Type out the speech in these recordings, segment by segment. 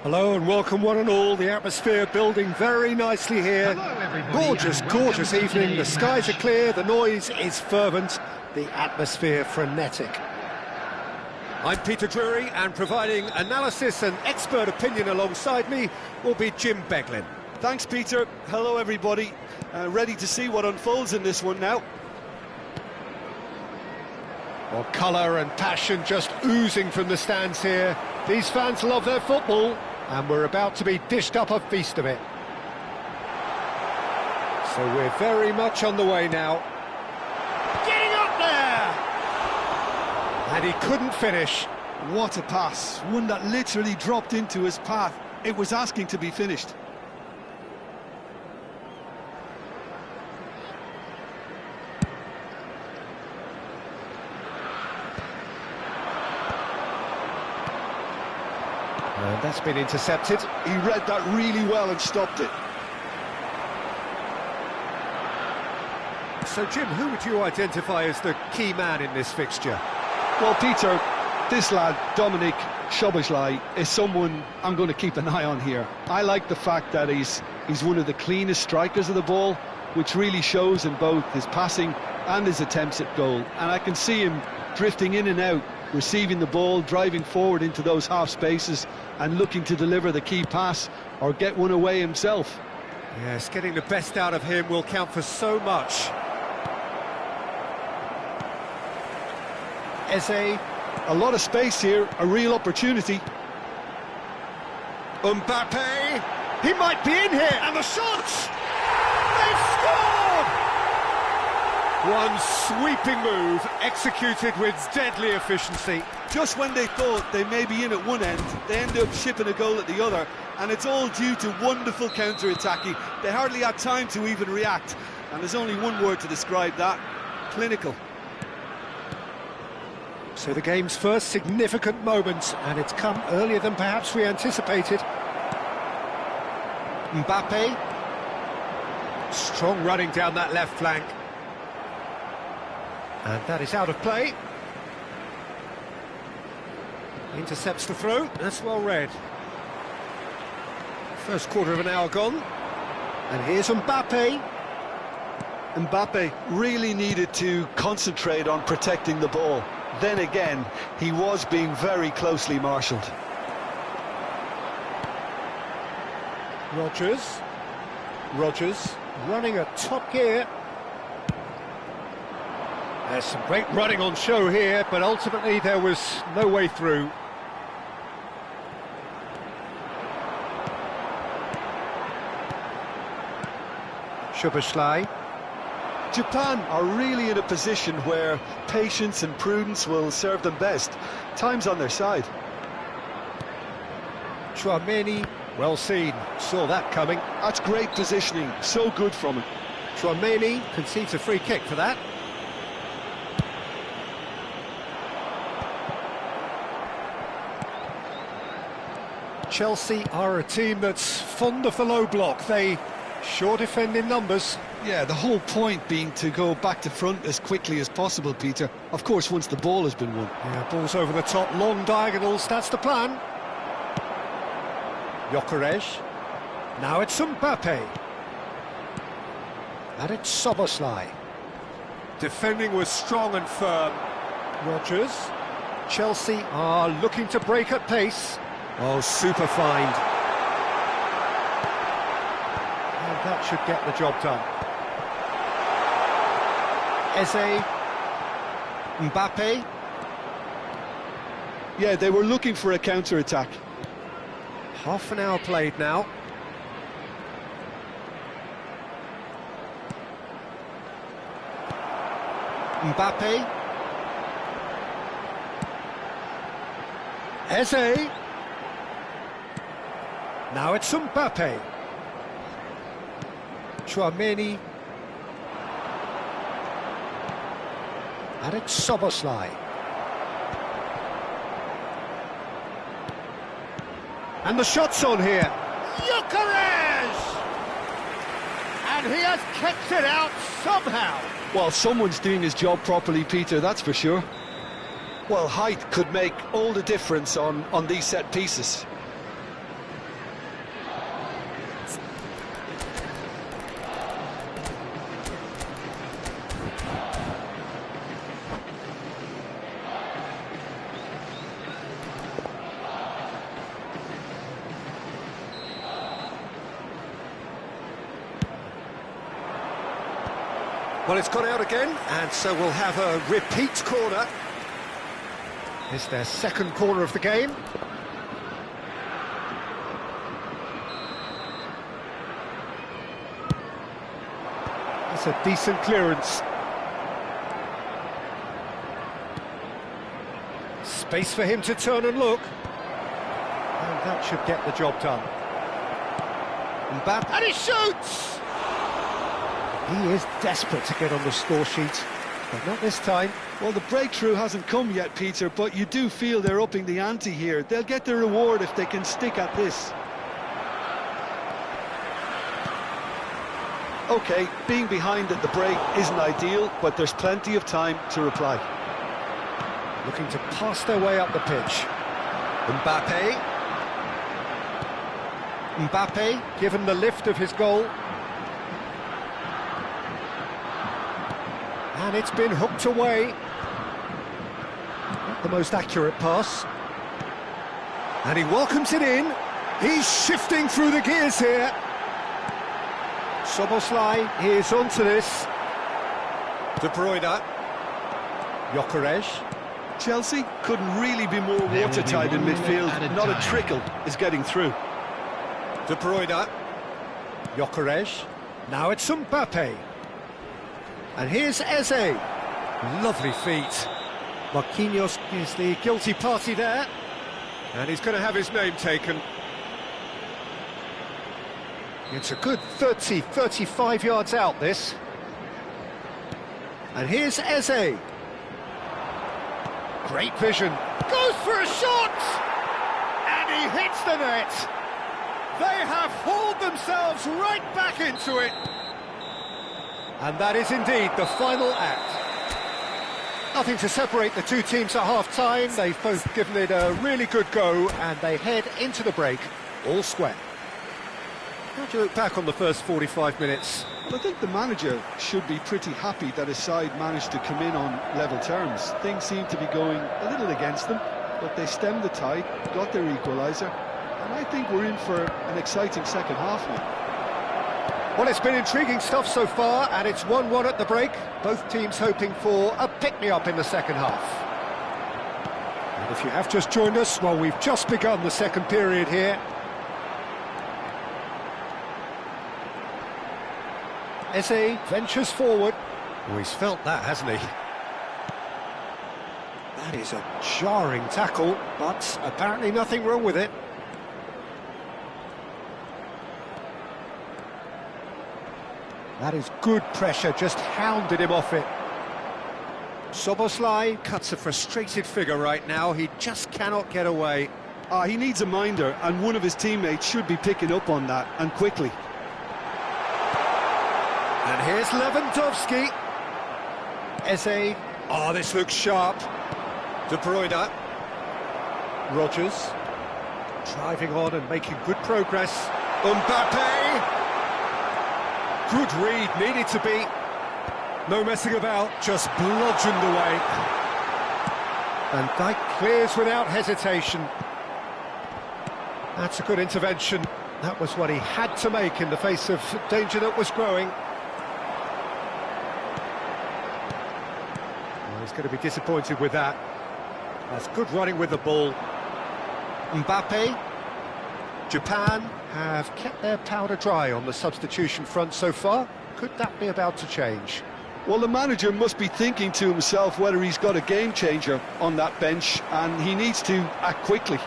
Hello and welcome one and all. The atmosphere building very nicely here. Gorgeous, gorgeous evening. The skies are clear, the noise is fervent, the atmosphere frenetic. I'm Peter Drury, and providing analysis and expert opinion alongside me will be Jim Beglin. Thanks, Peter. Hello, everybody. Ready to see what unfolds in this one now. Well, colour and passion just oozing from the stands here. These fans love their football, and we're about to be dished up a feast of it. So we're very much on the way now. Getting up there! And he couldn't finish. What a pass. One that literally dropped into his path. It was asking to be finished. And that's been intercepted. He read that really well and stopped it. So, Jim, who would you identify as the key man in this fixture? Well, Peter, this lad, Dominik Szoboszlai, is someone I'm going to keep an eye on here. I like the fact that he's one of the cleanest strikers of the ball, which really shows in both his passing and his attempts at goal. And I can see him drifting in and out, receiving the ball, driving forward into those half spaces and looking to deliver the key pass or get one away himself. Yes, getting the best out of him will count for so much. Eze. A lot of space here, a real opportunity. Mbappe. He might be in here. And the shots! They've scored! One sweeping move, executed with deadly efficiency. Just when they thought they may be in at one end, they end up shipping a goal at the other, and it's all due to wonderful counter-attacking. They hardly had time to even react, and there's only one word to describe that: clinical. So the game's first significant moment, and it's come earlier than perhaps we anticipated. Mbappe. Strong running down that left flank. And that is out of play. Intercepts the throw. That's well read. First quarter of an hour gone. And here's Mbappe. Mbappe really needed to concentrate on protecting the ball. Then again, he was being very closely marshalled. Rodgers running at top gear. There's some great running on show here, but ultimately there was no way through. Szoboszlai. Japan are really in a position where patience and prudence will serve them best. Time's on their side. Tchouaméni, well seen, saw that coming. That's great positioning, so good from him. Tchouaméni concedes a free kick for that. Chelsea are a team that's fond of the low block. They sure defend in numbers. Yeah, the whole point being to go back to front as quickly as possible, Peter. Of course, once the ball has been won. Yeah, balls over the top, long diagonals, that's the plan. Gyökeres. Now it's Mbappe. And it's Szoboszlai. Defending was strong and firm. Rodgers. Chelsea are looking to break at pace. Oh, super find. And that should get the job done. Eze. Mbappe. Yeah, they were looking for a counter-attack. Half an hour played now. Mbappe. Eze. Now it's Mbappe. Tchouaméni. And it's Szoboszlai. And the shot's on here. Gyökeres! And he has kept it out somehow. Well, someone's doing his job properly, Peter, that's for sure. Well, height could make all the difference on these set pieces. Well, it's gone out again, and so we'll have a repeat corner. It's their second corner of the game. It's a decent clearance. Space for him to turn and look. And that should get the job done. Mbappe, and he shoots! He is desperate to get on the score sheet, but not this time. Well, the breakthrough hasn't come yet, Peter, but you do feel they're upping the ante here. They'll get their reward if they can stick at this. OK, being behind at the break isn't ideal, but there's plenty of time to reply. Looking to pass their way up the pitch. Mbappe. Mbappe, given the lift of his goal. And it's been hooked away. Not the most accurate pass. And he welcomes it in. He's shifting through the gears here. Szoboszlai is onto this. De Bruyne. Gyökeres. Chelsea couldn't really be more watertight in midfield. Not a trickle is getting through. De Bruyne. Gyökeres. Now it's Mbappe. And here's Eze. Lovely feet. Marquinhos is the guilty party there. And he's going to have his name taken. It's a good 30, 35 yards out, this. And here's Eze. Great vision. Goes for a shot! And he hits the net. They have hauled themselves right back into it. And that is indeed the final act. Nothing to separate the two teams at half-time. They've both given it a really good go, and they head into the break all square. How do you look back on the first 45 minutes? Well, I think the manager should be pretty happy that his side managed to come in on level terms. Things seem to be going a little against them, but they stemmed the tide, got their equaliser, And I think we're in for an exciting second half now. Well, it's been intriguing stuff so far, and it's 1-1 at the break. Both teams hoping for a pick-me-up in the second half. And if you have just joined us, well, we've just begun the second period here. Eze ventures forward. Oh, he's felt that, hasn't he? That is a jarring tackle, but apparently nothing wrong with it. That is good pressure, just hounded him off it. Szoboszlai cuts a frustrated figure right now, he just cannot get away. He needs a minder, and one of his teammates should be picking up on that, and quickly. And here's Lewandowski. Eze. Oh, this looks sharp. De Bruyne. Rodgers. Driving on and making good progress. Mbappe. Good read, needed to be. No messing about, just bludgeoned away. And Dijk clears without hesitation. That's a good intervention. That was what he had to make in the face of danger that was growing. Well, he's going to be disappointed with that. That's good running with the ball. Mbappe. Japan have kept their powder dry on the substitution front so far. Could that be about to change? Well, the manager must be thinking to himself whether he's got a game changer on that bench, and he needs to act quickly.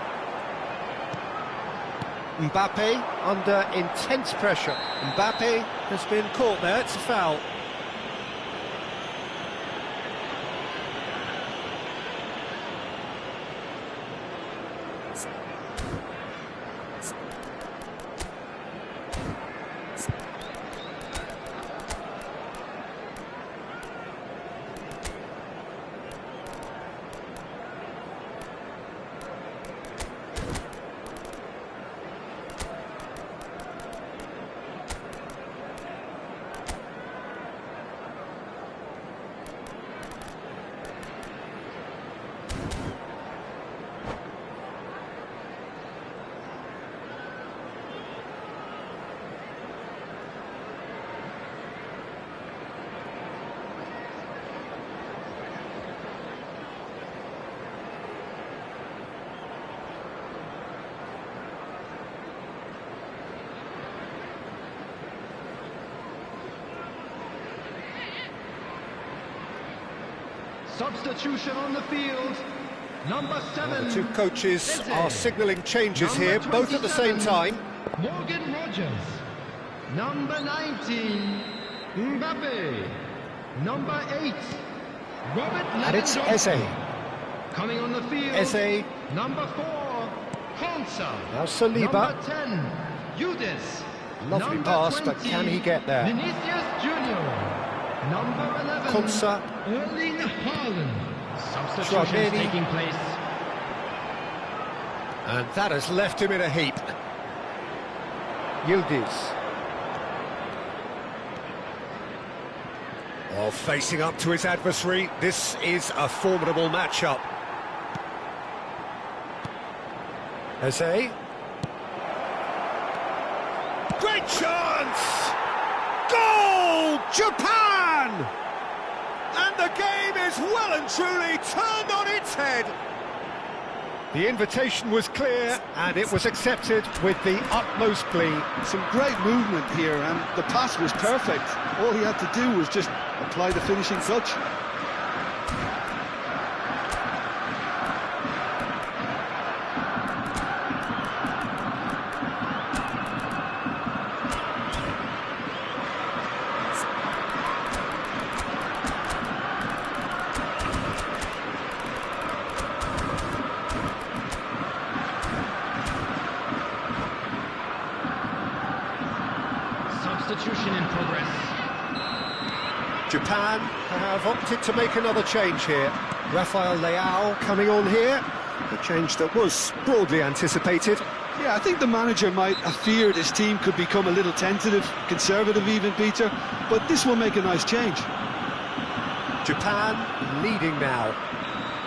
Mbappe under intense pressure. Mbappe has been caught there, it's a foul. Substitution on the field, number 7. Well, the two coaches are signalling changes here, both at the same time. Morgan Rodgers. Number 19, Mbappe. Number 8, Robert Lewandowski. And it's Eze. Coming on the field, Eze. number 4, Konsa. Now Saliba. Number 10, Udis. Lovely Number pass, 20, but can he get there? Vinicius Junior. Number 11, Konsa. Erling Haaland. Substitutions Tchouaméni. taking place. And that has left him in a heap. Yildiz. Oh, facing up to his adversary, this is a formidable matchup. Eze. Great chance! Goal! Japan! And the game is well and truly turned on its head. The invitation was clear and it was accepted with the utmost glee. Some great movement here, and the pass was perfect. All he had to do was just apply the finishing touch. Substitution in progress. Japan have opted to make another change here. Rafael Leao coming on here. A change that was broadly anticipated. Yeah, I think the manager might have feared his team could become a little tentative, conservative even, Peter, but this will make a nice change. Japan leading now.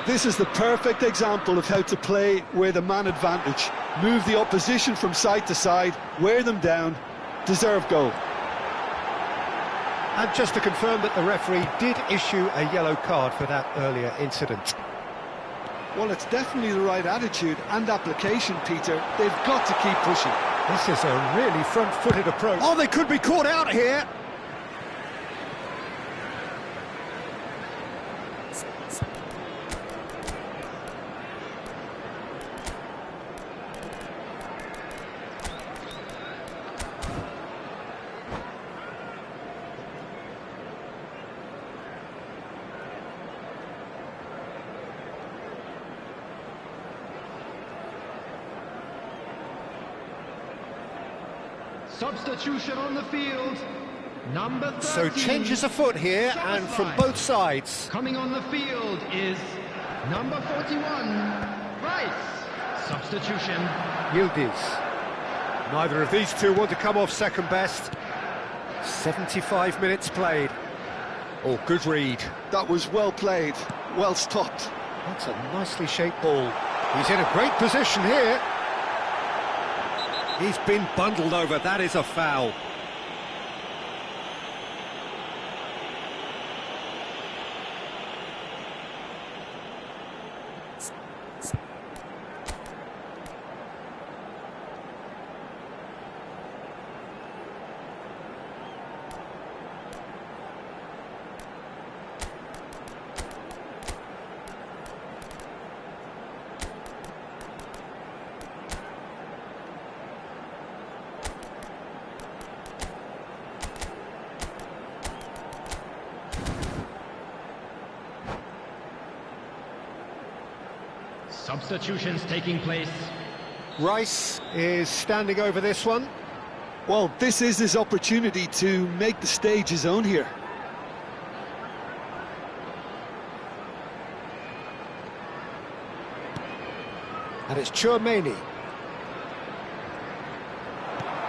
This is the perfect example of how to play with a man advantage. move the opposition from side to side, wear them down, deserve goal. And just to confirm that the referee did issue a yellow card for that earlier incident. Well, it's definitely the right attitude and application, Peter. They've got to keep pushing. This is a really front-footed approach. Oh, they could be caught out here. Substitution on the field. Number 13. So changes afoot here, and from both sides. Coming on the field is number 41, Rice. Substitution. Yildiz. Neither of these two want to come off second best. 75 minutes played. Oh, good read. That was well played, well stopped. That's a nicely shaped ball. He's in a great position here. He's been bundled over, that is a foul. Substitutions taking place. Rice is standing over this one. Well, this is his opportunity to make the stage his own here. And it's Tchouaméni.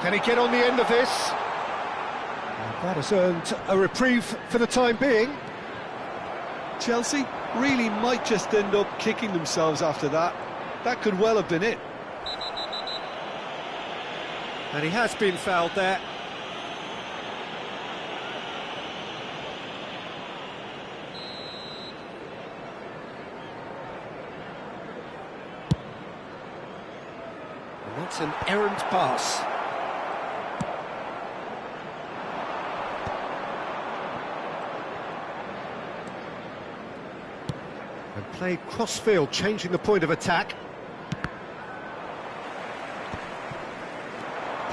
Can he get on the end of this? And that has earned a reprieve for the time being. Chelsea really might just end up kicking themselves after that. That could well have been it. And he has been fouled there. And that's an errant pass. And played cross-field, changing the point of attack.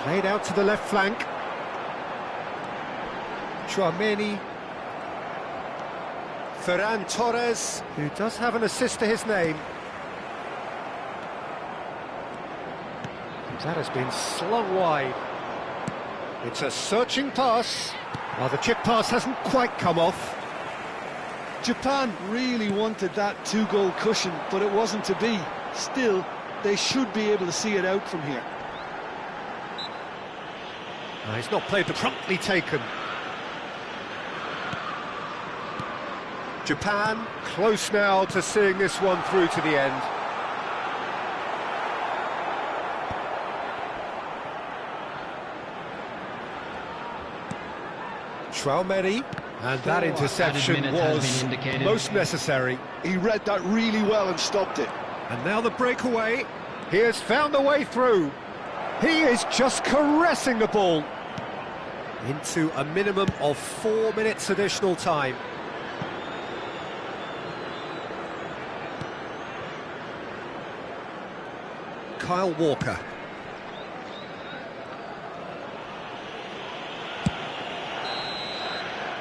Played out to the left flank. Tchouaméni. Ferran Torres, who does have an assist to his name. That has been slung wide. It's a searching pass. Well, the chip pass hasn't quite come off. Japan really wanted that two-goal cushion, but it wasn't to be. Still, they should be able to see it out from here. He's not played the promptly taken. Japan close now to seeing this one through to the end. Tchouaméni, and that interception was most necessary. He read that really well and stopped it. And now the breakaway. He has found the way through. He is just caressing the ball into a minimum of 4 minutes additional time. Kyle Walker.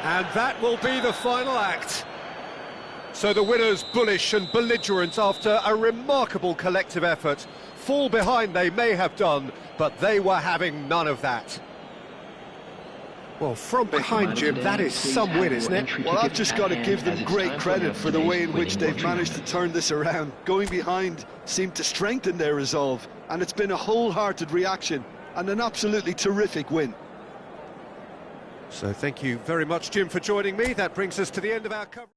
And that will be the final act. So the winners, bullish and belligerent after a remarkable collective effort. Fall behind they may have done, but they were having none of that. Well, from behind, Jim, that is some win, isn't it? Well, I've just got to give them great credit for the way in which they've managed to turn this around. Going behind seemed to strengthen their resolve, and it's been a wholehearted reaction and an absolutely terrific win. So thank you very much, Jim, for joining me. That brings us to the end of our coverage.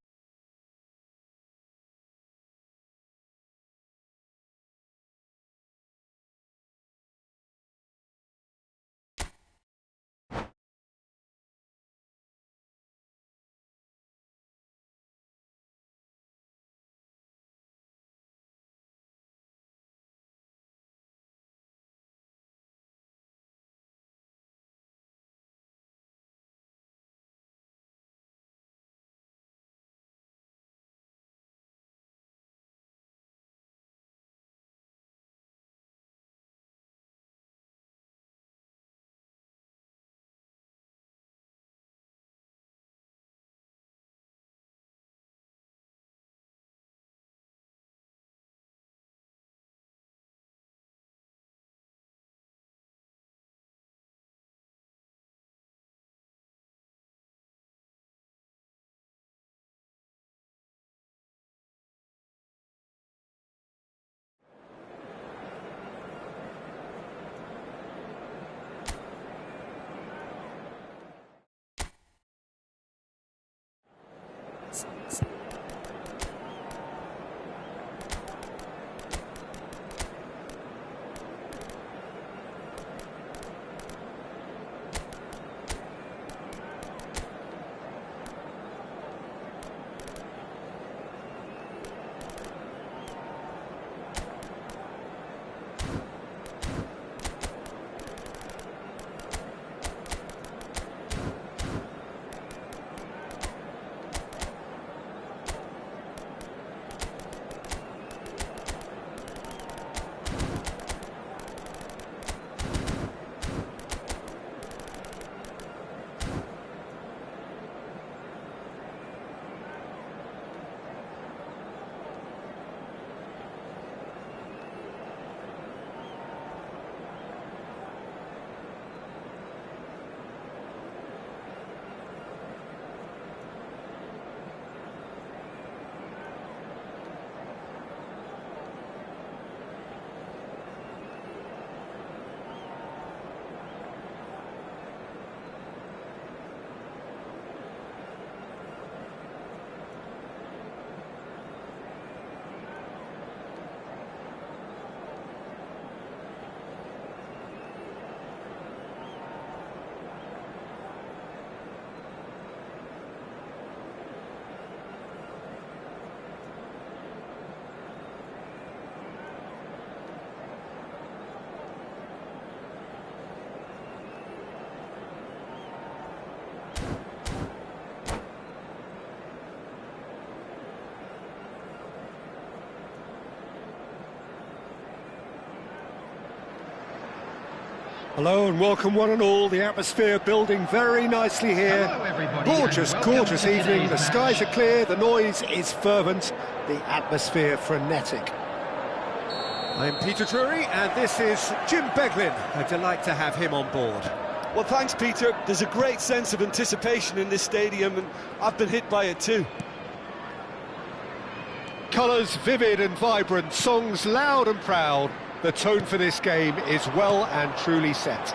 Hello and welcome one and all, the atmosphere building very nicely here. Hello, everybody, Gorgeous, and welcome gorgeous to evening, today's the skies are clear, the noise is fervent, the atmosphere frenetic. I'm Peter Drury and this is Jim Beglin. A delight to have him on board. Well, thanks, Peter. There's a great sense of anticipation in this stadium, and I've been hit by it too. Colours vivid and vibrant, songs loud and proud. The tone for this game is well and truly set.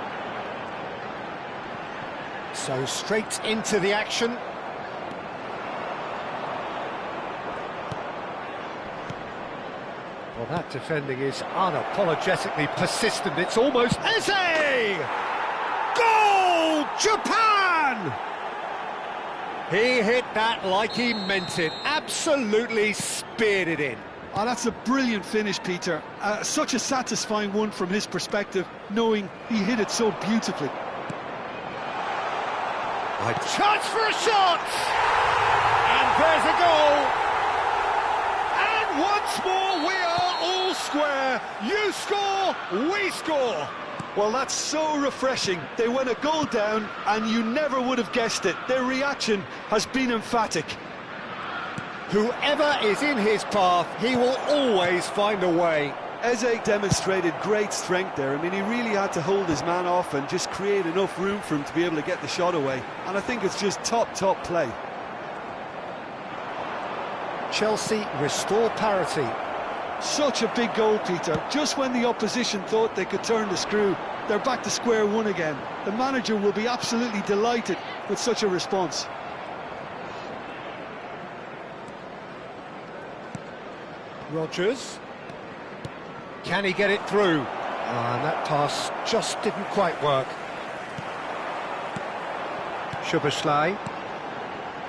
So straight into the action. Well, that defending is unapologetically persistent. It's almost Eze! Goal! Japan! He hit that like he meant it. Absolutely speared it in. Oh, that's a brilliant finish, Peter. Such a satisfying one from his perspective, knowing he hit it so beautifully. A chance for a shot! And there's a goal! And once more we are all square. You score, we score. Well, that's so refreshing. They went a goal down, and you never would have guessed it. Their reaction has been emphatic. Whoever is in his path, he will always find a way. Eze demonstrated great strength there. I mean, he really had to hold his man off and just create enough room for him to be able to get the shot away. And I think it's just top play. Chelsea restore parity. Such a big goal, Peter. Just when the opposition thought they could turn the screw, they're back to square one again. The manager will be absolutely delighted with such a response. Rodgers. Can he get it through? And that pass just didn't quite work. Szoboszlai.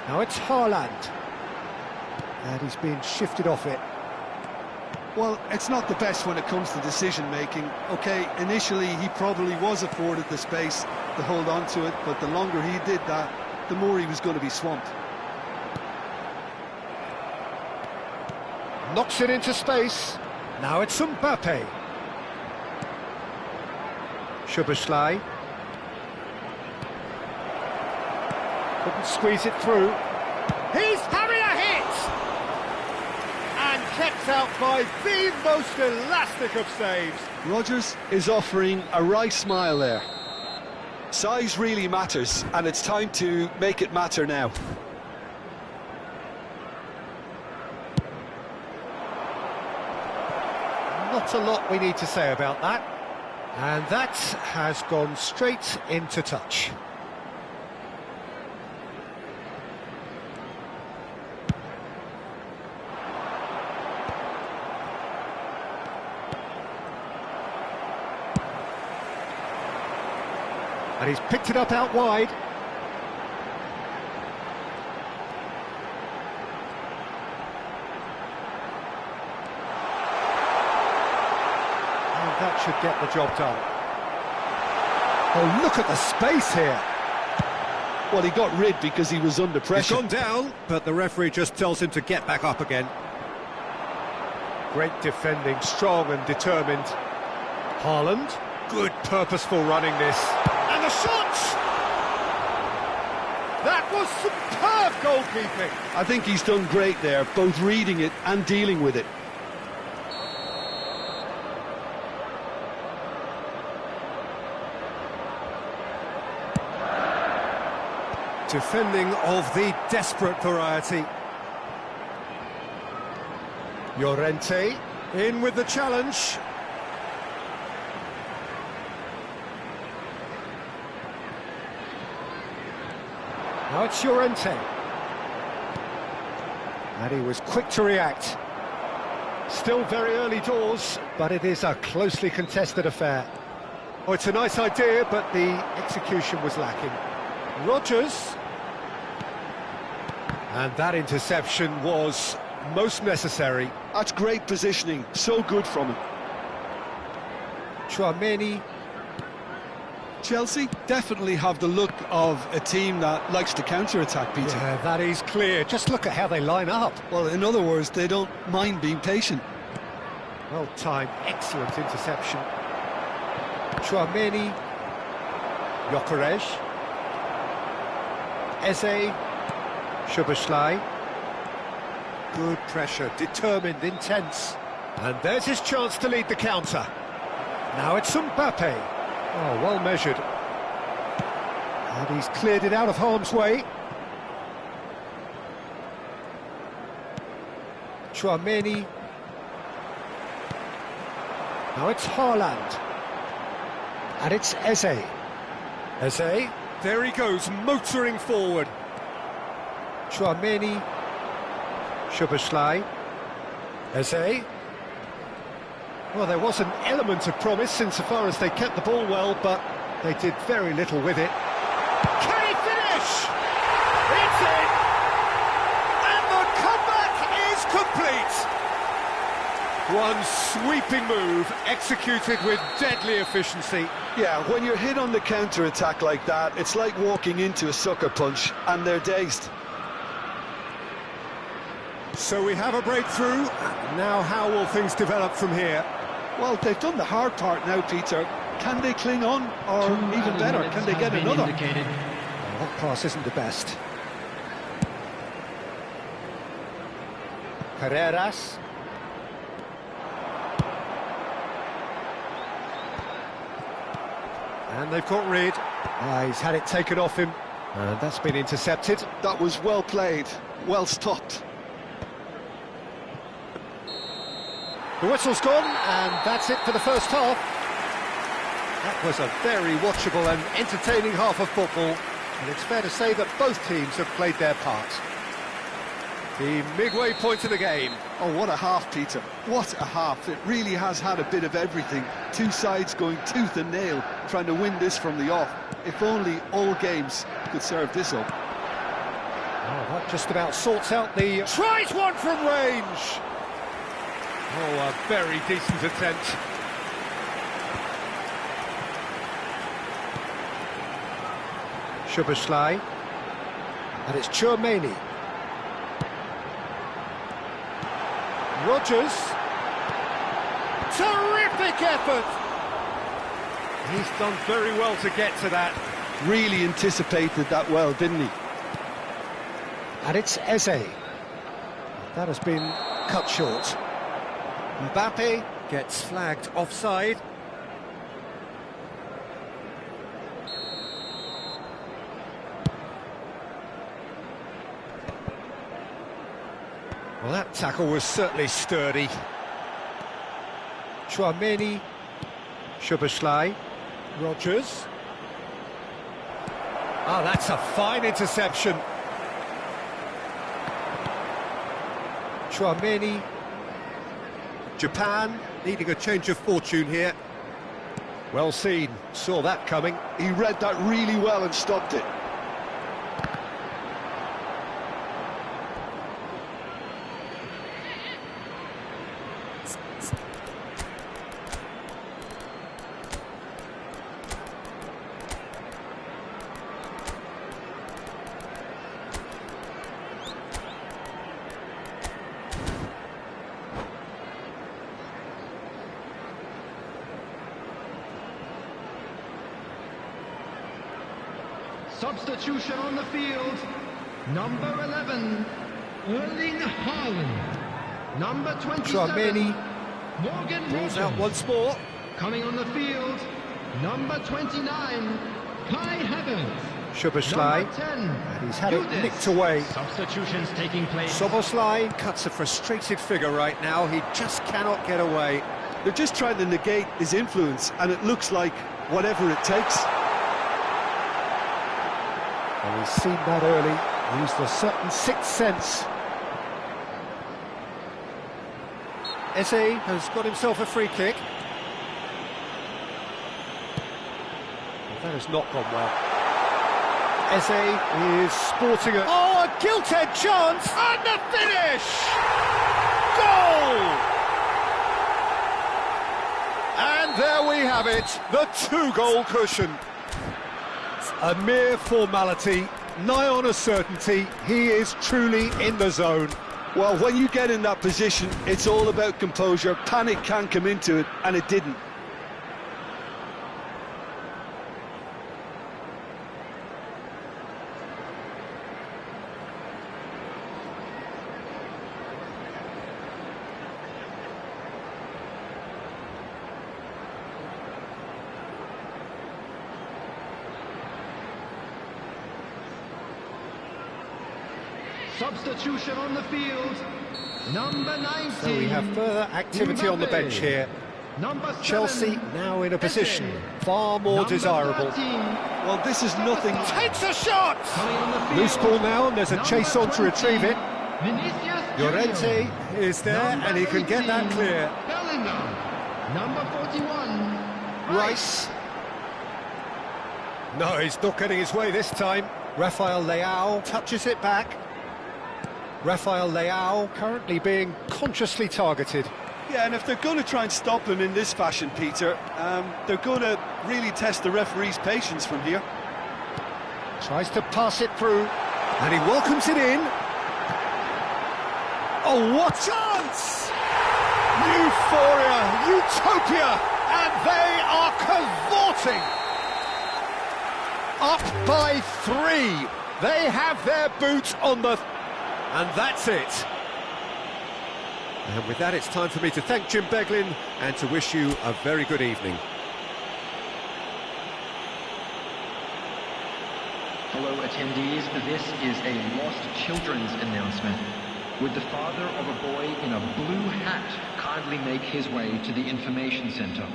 Now it's Haaland. And he's being shifted off it. Well, it's not the best when it comes to decision-making. OK, initially he probably was afforded the space to hold on to it, but the longer he did that, the more he was going to be swamped. Knocks it into space. Now it's Mbappe. Szoboszlai. Couldn't squeeze it through. He's having a hit! And kept out by the most elastic of saves. Rodgers is offering a wry smile there. Size really matters, and it's time to make it matter now. Not a lot we need to say about that. And that has gone straight into touch. And he's picked it up out wide. And that should get the job done. Oh, look at the space here. Well, he got rid because he was under pressure. He's gone down, but the referee just tells him to get back up again. Great defending, strong and determined. Haaland, good purposeful running this. And the shot! That was superb goalkeeping. I think he's done great there, both reading it and dealing with it. Defending of the desperate variety. Llorente in with the challenge. Now it's Llorente. And he was quick to react. Still very early doors, but it is a closely contested affair. Oh, it's a nice idea, but the execution was lacking. Rodgers. And that interception was most necessary. That's great positioning, so good from him. Tchouaméni. Chelsea definitely have the look of a team that likes to counter-attack, Peter. Yeah, that is clear. Just look at how they line up. Well, in other words, they don't mind being patient. Well timed, excellent interception. Tchouaméni. Gyökeres. Eze. Szoboszlai. Good pressure, determined, intense. And there's his chance to lead the counter. Now it's Mbappe. Oh, well measured. And he's cleared it out of harm's way. Tchouaméni. Now it's Haaland. And it's Eze. Eze. There he goes, motoring forward. Tchouaméni. Szoboszlai. Eze. Well, there was an element of promise insofar as they kept the ball well, but they did very little with it. Can he finish? It's in! And the comeback is complete! One sweeping move, executed with deadly efficiency. Yeah, when you're hit on the counter-attack like that, it's like walking into a sucker punch, and they're dazed. So we have a breakthrough. Now how will things develop from here? Well, they've done the hard part now, Peter. Can they cling on, or even better, can they get another? Well, that pass isn't the best. Carreras. And they've got rid. He's had it taken off him. And that's been intercepted. That was well played, well stopped. The whistle's gone, and that's it for the first half. That was a very watchable and entertaining half of football, and it's fair to say that both teams have played their part. The midway point of the game. Oh, what a half, Peter. What a half. It really has had a bit of everything. Two sides going tooth and nail, trying to win this from the off. If only all games could serve this up. Oh, that just about sorts out the... Tries one from range! Oh, a very decent attempt. Szoboszlai. And it's Tchouaméni. Rodgers. Terrific effort! He's done very well to get to that. Really anticipated that well, didn't he? And it's Eze. That has been cut short. Mbappe gets flagged offside. Well, that tackle was certainly sturdy. Tchouaméni, Szoboszlai, Rodgers. Oh, that's a fine interception. Tchouaméni. Japan needing a change of fortune here. Well seen, saw that coming. He read that really well and stopped it. Substitution on the field. Number 11, Erling Haaland. Number 27, Tchouaméni Morgan pulls out Rogers. once more. Coming on the field, number 29, Kai Havertz. Szoboszlai, Number 10, and he's had it Judas. nicked away. Substitutions taking place. Szoboszlai cuts a frustrated figure right now. He just cannot get away. They're just trying to negate his influence, and it looks like whatever it takes. And he's seen that early, used a certain sixth sense. Eze has got himself a free kick. Well, that has not gone well. Eze is sporting a... Oh, a gilt-edged chance! And the finish! Goal! And there we have it, the two-goal cushion. A mere formality, nigh on a certainty, he is truly in the zone. Well, when you get in that position, it's all about composure. Panic can come into it, and it didn't. Substitution on the field, number 19. So we have further activity on the bench here. Number 7, Chelsea now in a position Eze. far more Number desirable. 13, Well, this is nothing. Takes a shot! coming on the field, Loose ball now, and there's a number chase on to 20, retrieve it. Vinicius Llorente Junior. is there, Number and he can get that 18, clear. Bellingham. Number 41, Rice. No, he's not getting his way this time. Rafael Leao touches it back. Rafael Leao currently being consciously targeted. Yeah, and if they're going to try and stop him in this fashion, Peter, they're going to really test the referee's patience from here. Tries to pass it through, and he welcomes it in. Oh, what chance! Euphoria, utopia, and they are cavorting. Up by 3. They have their boot on the... And that's it. And with that, it's time for me to thank Jim Beglin and to wish you a very good evening. Hello attendees, this is a lost children's announcement. Would the father of a boy in a blue hat kindly make his way to the information center?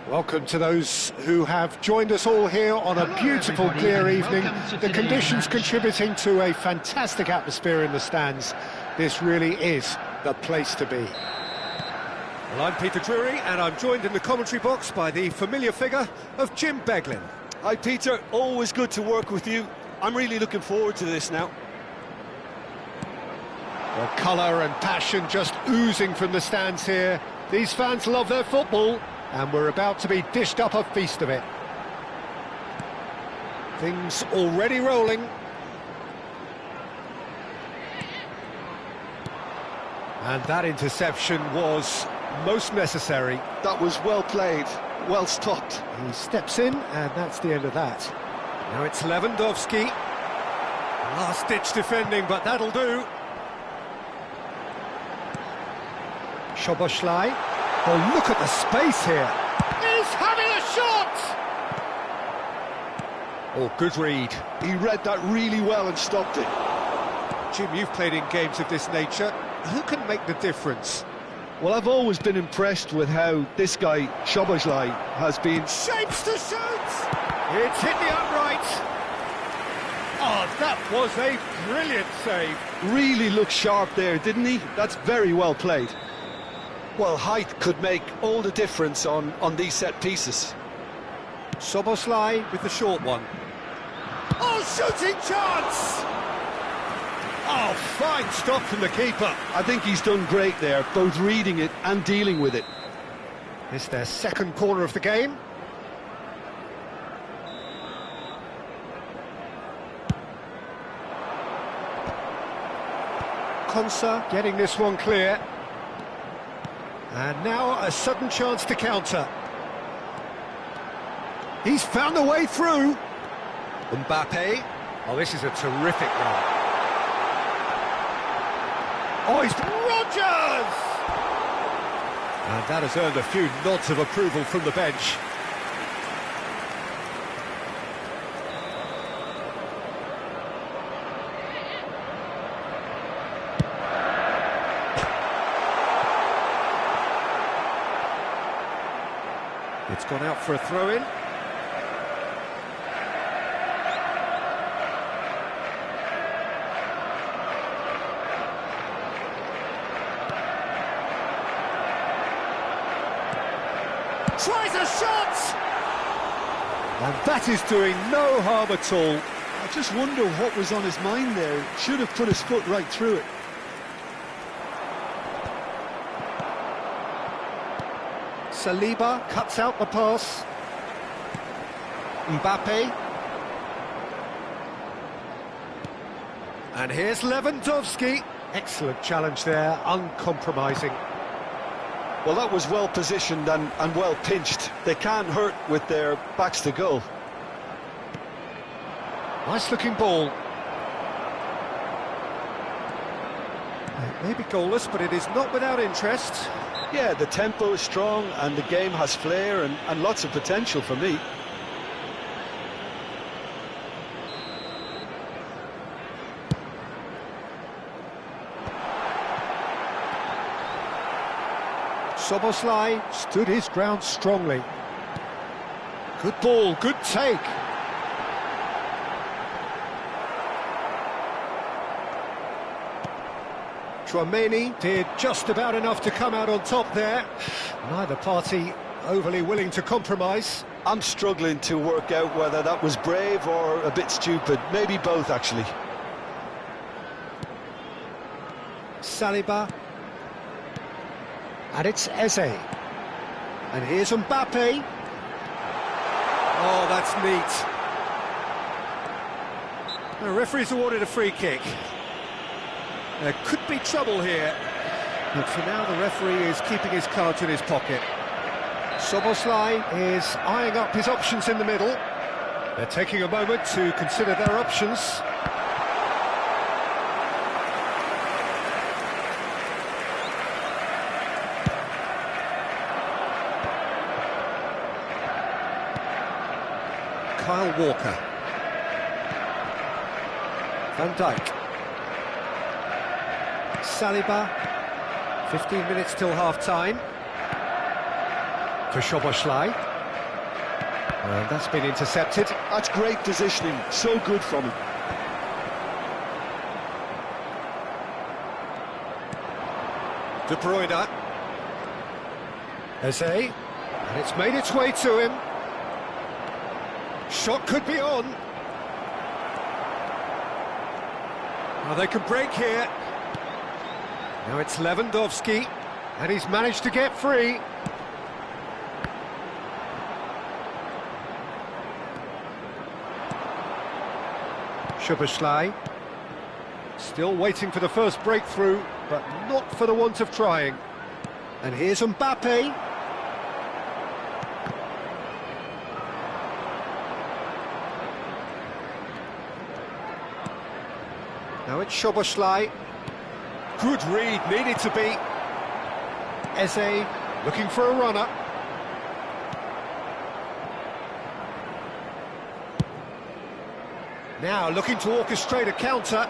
Welcome to those who have joined us all here on a beautiful, clear evening. The conditions contributing to a fantastic atmosphere in the stands. This really is the place to be. Well, I'm Peter Drury, and I'm joined in the commentary box by the familiar figure of Jim Beglin. Hi Peter, always good to work with you. I'm really looking forward to this now. The colour and passion just oozing from the stands here. These fans love their football, and we're about to be dished up a feast of it. Things already rolling. And that interception was most necessary. That was well played, well stopped. He steps in, and that's the end of that. Now it's Lewandowski. Last-ditch defending, but that'll do. Szoboszlai. Oh, look at the space here. He's having a shot! Oh, good read. He read that really well and stopped it. Jim, you've played in games of this nature. Who can make the difference? Well, I've always been impressed with how this guy, Szoboszlai, has been... Shapes to shoot! It's hit the upright. Oh, that was a brilliant save. Really looked sharp there, didn't he? That's very well played. Well, height could make all the difference on these set pieces. Szoboszlai with the short one. Oh, shooting chance! Oh, fine stop from the keeper. I think he's done great there, both reading it and dealing with it. It's their second corner of the game. Konsa getting this one clear. And now a sudden chance to counter. He's found the way through. Mbappe. Oh, this is a terrific run. Oh, it's Rodgers! And that has earned a few nods of approval from the bench. It's gone out for a throw-in. Tries a shot! And that is doing no harm at all. I just wonder what was on his mind there. Should have put his foot right through it. Saliba cuts out the pass. Mbappe. And here's Lewandowski. Excellent challenge there, uncompromising. Well, that was well positioned and well pinched. They can't hurt with their backs to goal. Nice looking ball. It may be goalless, but it is not without interest. Yeah, the tempo is strong and the game has flair and lots of potential for me. Szoboszlai stood his ground strongly. Good ball, good take. Tchouaméni did just about enough to come out on top there. Neither party overly willing to compromise. I'm struggling to work out whether that was brave or a bit stupid. Maybe both, actually. Saliba. And it's Eze. And here's Mbappe. Oh, that's neat. The referee's awarded a free kick. There could be trouble here. But for now, the referee is keeping his cards in his pocket. Szoboszlai is eyeing up his options in the middle. They're taking a moment to consider their options. Kyle Walker. Van Dijk. Saliba. 15 minutes till half-time. For Szoboszlai. That's been intercepted. That's great positioning, so good from him. De Bruyne. Eze. And it's made its way to him. Shot could be on. Now they can break here. Now it's Lewandowski. And he's managed to get free. Szoboszlai. Still waiting for the first breakthrough, but not for the want of trying. And here's Mbappe. Now it's Szoboszlai. Good read, needed to be. Eze looking for a runner. Now looking to orchestrate a counter.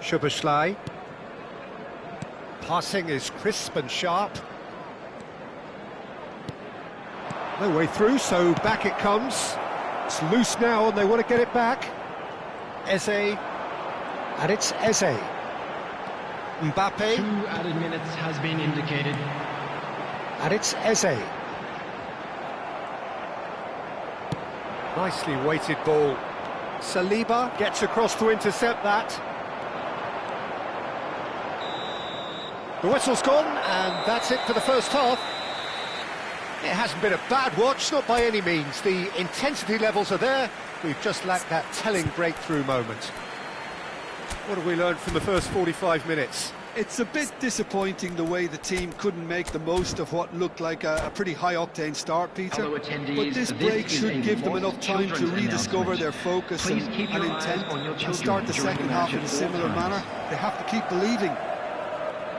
Szoboszlai. Passing is crisp and sharp. No way through, so back it comes. It's loose now and they want to get it back. Eze. And it's Eze. Mbappe. 2 added minutes has been indicated. And it's Eze. Nicely weighted ball. Saliba gets across to intercept that. The whistle's gone, and that's it for the first half. It hasn't been a bad watch, not by any means. The intensity levels are there. We've just lacked that telling breakthrough moment. What have we learned from the first 45 minutes? It's a bit disappointing the way the team couldn't make the most of what looked like a pretty high-octane start, Peter. Hello, attendees. But this break should give them enough time to rediscover their focus and intent and start the second half in a similar manner. They have to keep believing.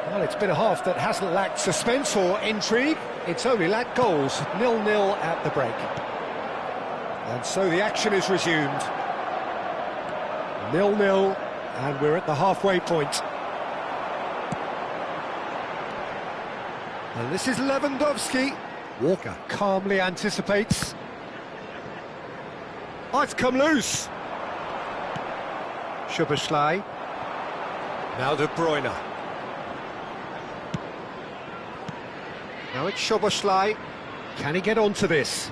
Well, it's been a half that hasn't lacked suspense or intrigue. It's only lacked goals. 0-0 at the break. And so the action is resumed. 0-0, and we're at the halfway point. And this is Lewandowski. Walker calmly anticipates. Oh, it's come loose. Szoboszlai. Now De Bruyne. Now it's Szoboszlai. Can he get onto this?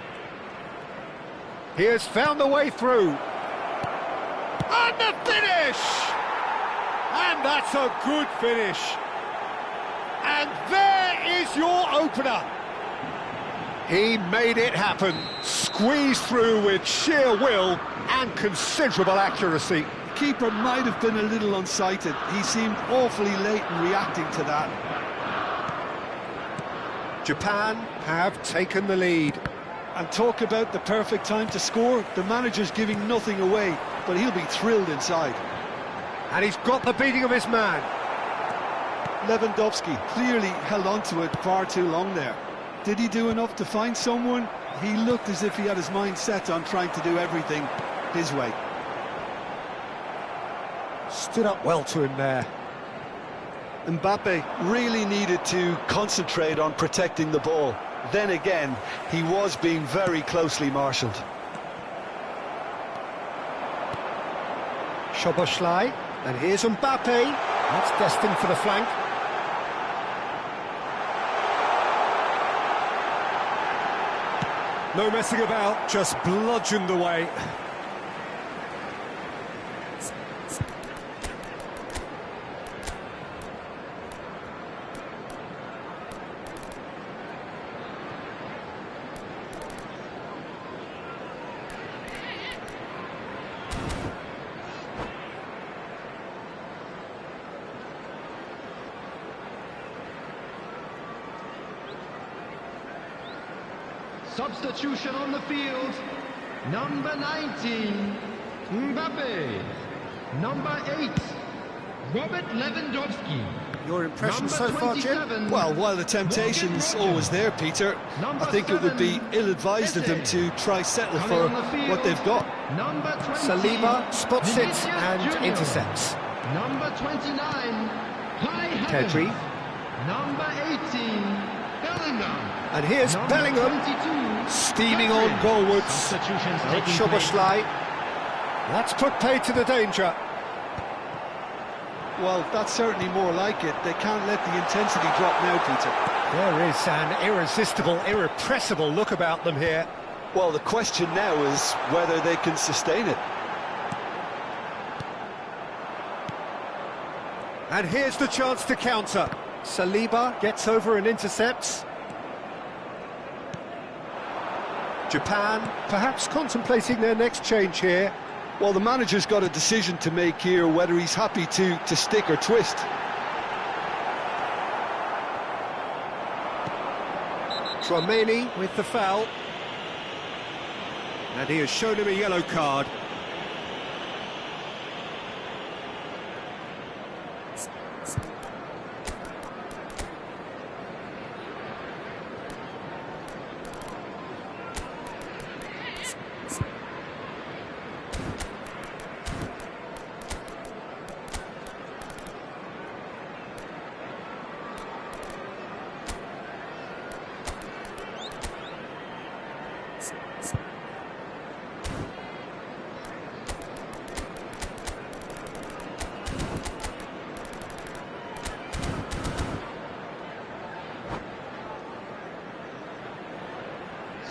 He has found the way through. And the finish! And that's a good finish. And there is your opener. He made it happen. Squeezed through with sheer will and considerable accuracy. The keeper might have been a little unsighted. He seemed awfully late in reacting to that. Japan have taken the lead. And talk about the perfect time to score. The manager's giving nothing away, but he'll be thrilled inside. And he's got the beating of his man. Lewandowski clearly held on to it far too long there. Did he do enough to find someone? He looked as if he had his mind set on trying to do everything his way. Stood up well to him there. Mbappe really needed to concentrate on protecting the ball. Then again, he was being very closely marshalled. Szoboszlai, and here's Mbappe. That's destined for the flank. No messing about, just bludgeoned away. Substitution on the field. Number 19, Mbappe. Number 8, Robert Lewandowski. Your impression so far, Jim? Well, while the temptation's always there, Peter, I think it would be ill-advised of them to try settle for what they've got. Saliba spots it and intercepts. Number 29, Kai Havertz. Pedri. Number 18, Bellingham. And here's Number Bellingham 22, steaming on goalwards. Substitutions Out taking place. Szoboszlai. That's put paid to the danger. Well, that's certainly more like it. They can't let the intensity drop now, Peter. There is an irresistible, irrepressible look about them here. Well, the question now is whether they can sustain it. And here's the chance to counter. Saliba gets over and intercepts. Japan perhaps contemplating their next change here. Well, the manager's got a decision to make here, whether he's happy to stick or twist. Tchouaméni with the foul. And he has shown him a yellow card.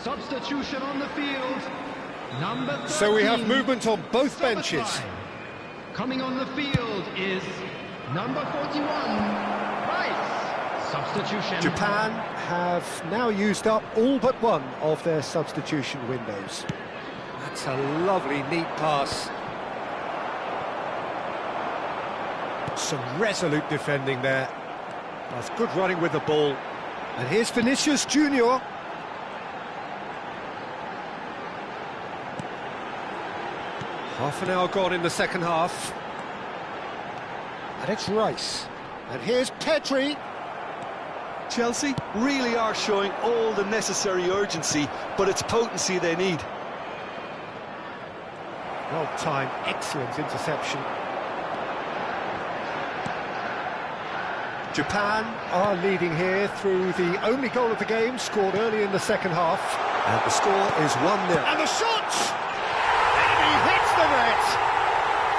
Substitution on the field. Number 13, So we have movement on both benches. Szoboszlai. Coming on the field is number 41, Rice. Substitution. Japan have now used up all but one of their substitution windows. That's a lovely, neat pass. Some resolute defending there. That's good running with the ball. And here's Vinicius Junior. Half an hour gone in the second half. And it's Rice. And here's Pedri. Chelsea really are showing all the necessary urgency, but it's potency they need. Well-timed, excellent interception. Japan are leading here through the only goal of the game, scored early in the second half. And the score is 1-0. And the shot! And he hits the net!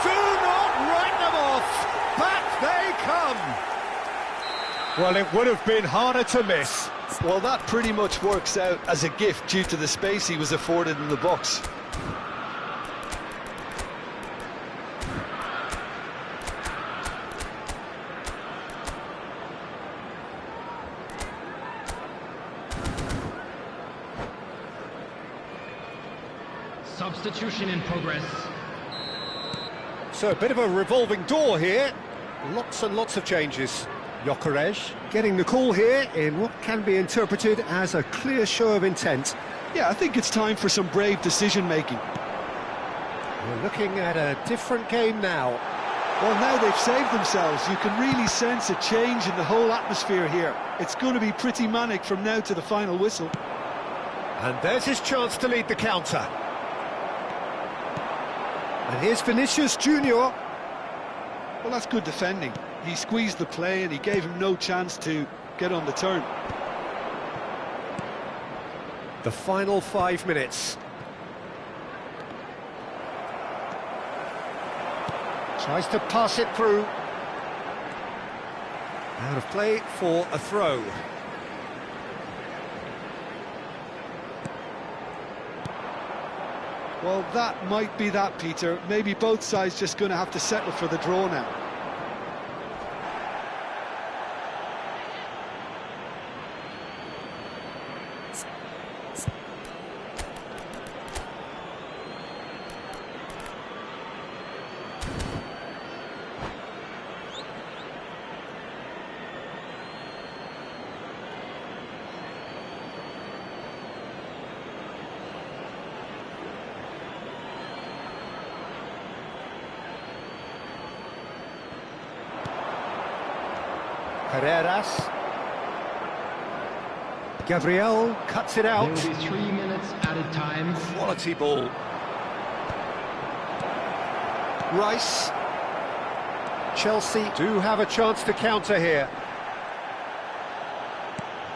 Do not write them off! Back they come! Well, it would have been harder to miss. Well, that pretty much works out as a gift due to the space he was afforded in the box. Substitution in progress. So a bit of a revolving door here. Lots and lots of changes. Gyökeres getting the call here in what can be interpreted as a clear show of intent. Yeah, I think it's time for some brave decision-making. We're looking at a different game now. Well, now they've saved themselves. You can really sense a change in the whole atmosphere here. It's going to be pretty manic from now to the final whistle. And there's his chance to lead the counter. And here's Vinicius Junior. Well, that's good defending. He squeezed the play and he gave him no chance to get on the turn. The final 5 minutes. Tries to pass it through. Out of play for a throw. Well, that might be that, Peter. Maybe both sides just going to have to settle for the draw now. Carreras. Gabriel cuts it There out. will be 3 minutes added time. Quality ball. Rice. Chelsea do have a chance to counter here.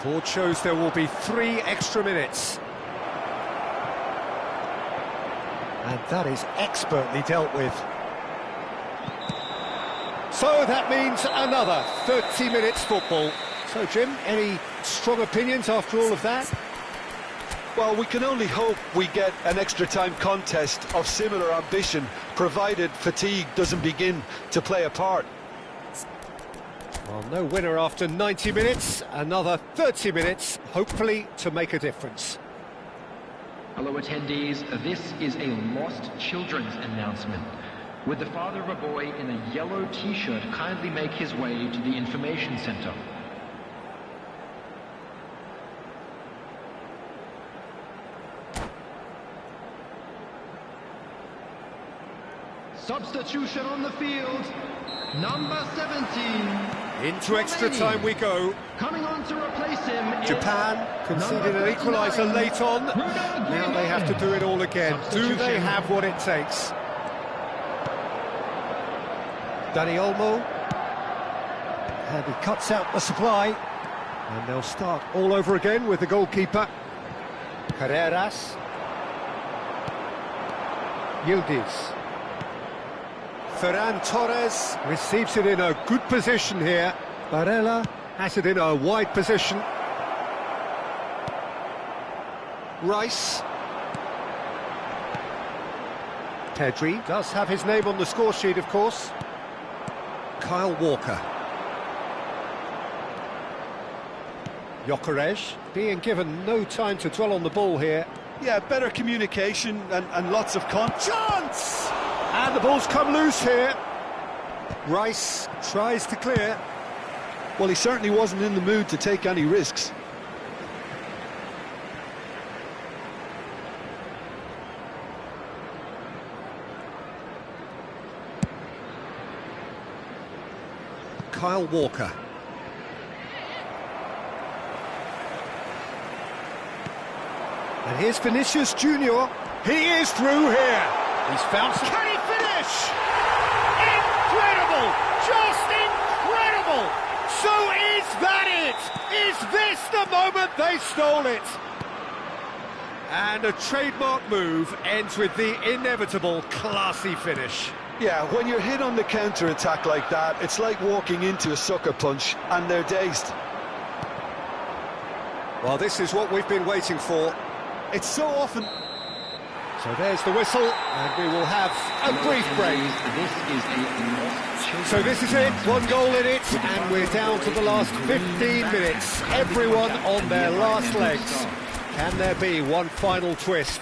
Board shows there will be 3 extra minutes. And that is expertly dealt with. So that means another 30 minutes football. So, Jim, any strong opinions after all of that? Well, we can only hope we get an extra-time contest of similar ambition, provided fatigue doesn't begin to play a part. Well, no winner after 90 minutes. Another 30 minutes, hopefully, to make a difference. Hello attendees, this is a lost children's announcement. Would the father of a boy in a yellow t-shirt kindly make his way to the information center? Substitution on the field. Number 17. Into extra time we go. Coming on to replace him is Japan conceded an equaliser late on. Now they have to do it all again. Do they have what it takes? Dani Olmo. And he cuts out the supply. And they'll start all over again with the goalkeeper. Carreras. Yildiz. Ferran Torres receives it in a good position here. Barella has it in a wide position. Rice. Pedri does have his name on the score sheet, of course. Kyle Walker. Gyökeres being given no time to dwell on the ball here. Yeah, better communication and lots of Chance! And the ball's come loose here. Rice tries to clear. Well, he certainly wasn't in the mood to take any risks. Kyle Walker. And here's Vinicius Junior. He is through here. He's found some... Can he finish? Incredible! Just incredible! So is that it? Is this the moment they stole it? And a trademark move ends with the inevitable classy finish. Yeah, when you're hit on the counter-attack like that, it's like walking into a sucker punch, and they're dazed. Well, this is what we've been waiting for. It's so often... So there's the whistle, and we will have a brief break. This is a lost children's So this is it, 1 goal in it, and we're down to the last 15 minutes. Everyone on their last legs. Can there be one final twist?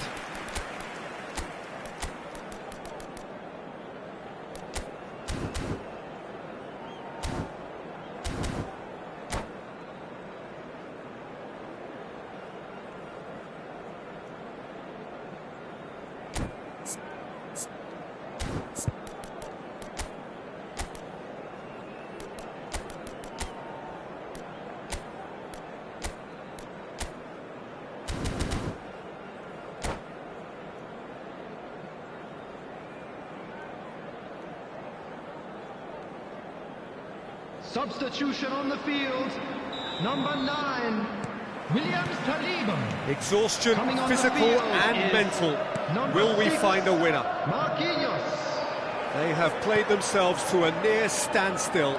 Substitution on the field. Number 9. Williams Saliba. Exhaustion, Coming on the physical field and is mental. number Will we 6, find a winner? Marquinhos. They have played themselves to a near standstill.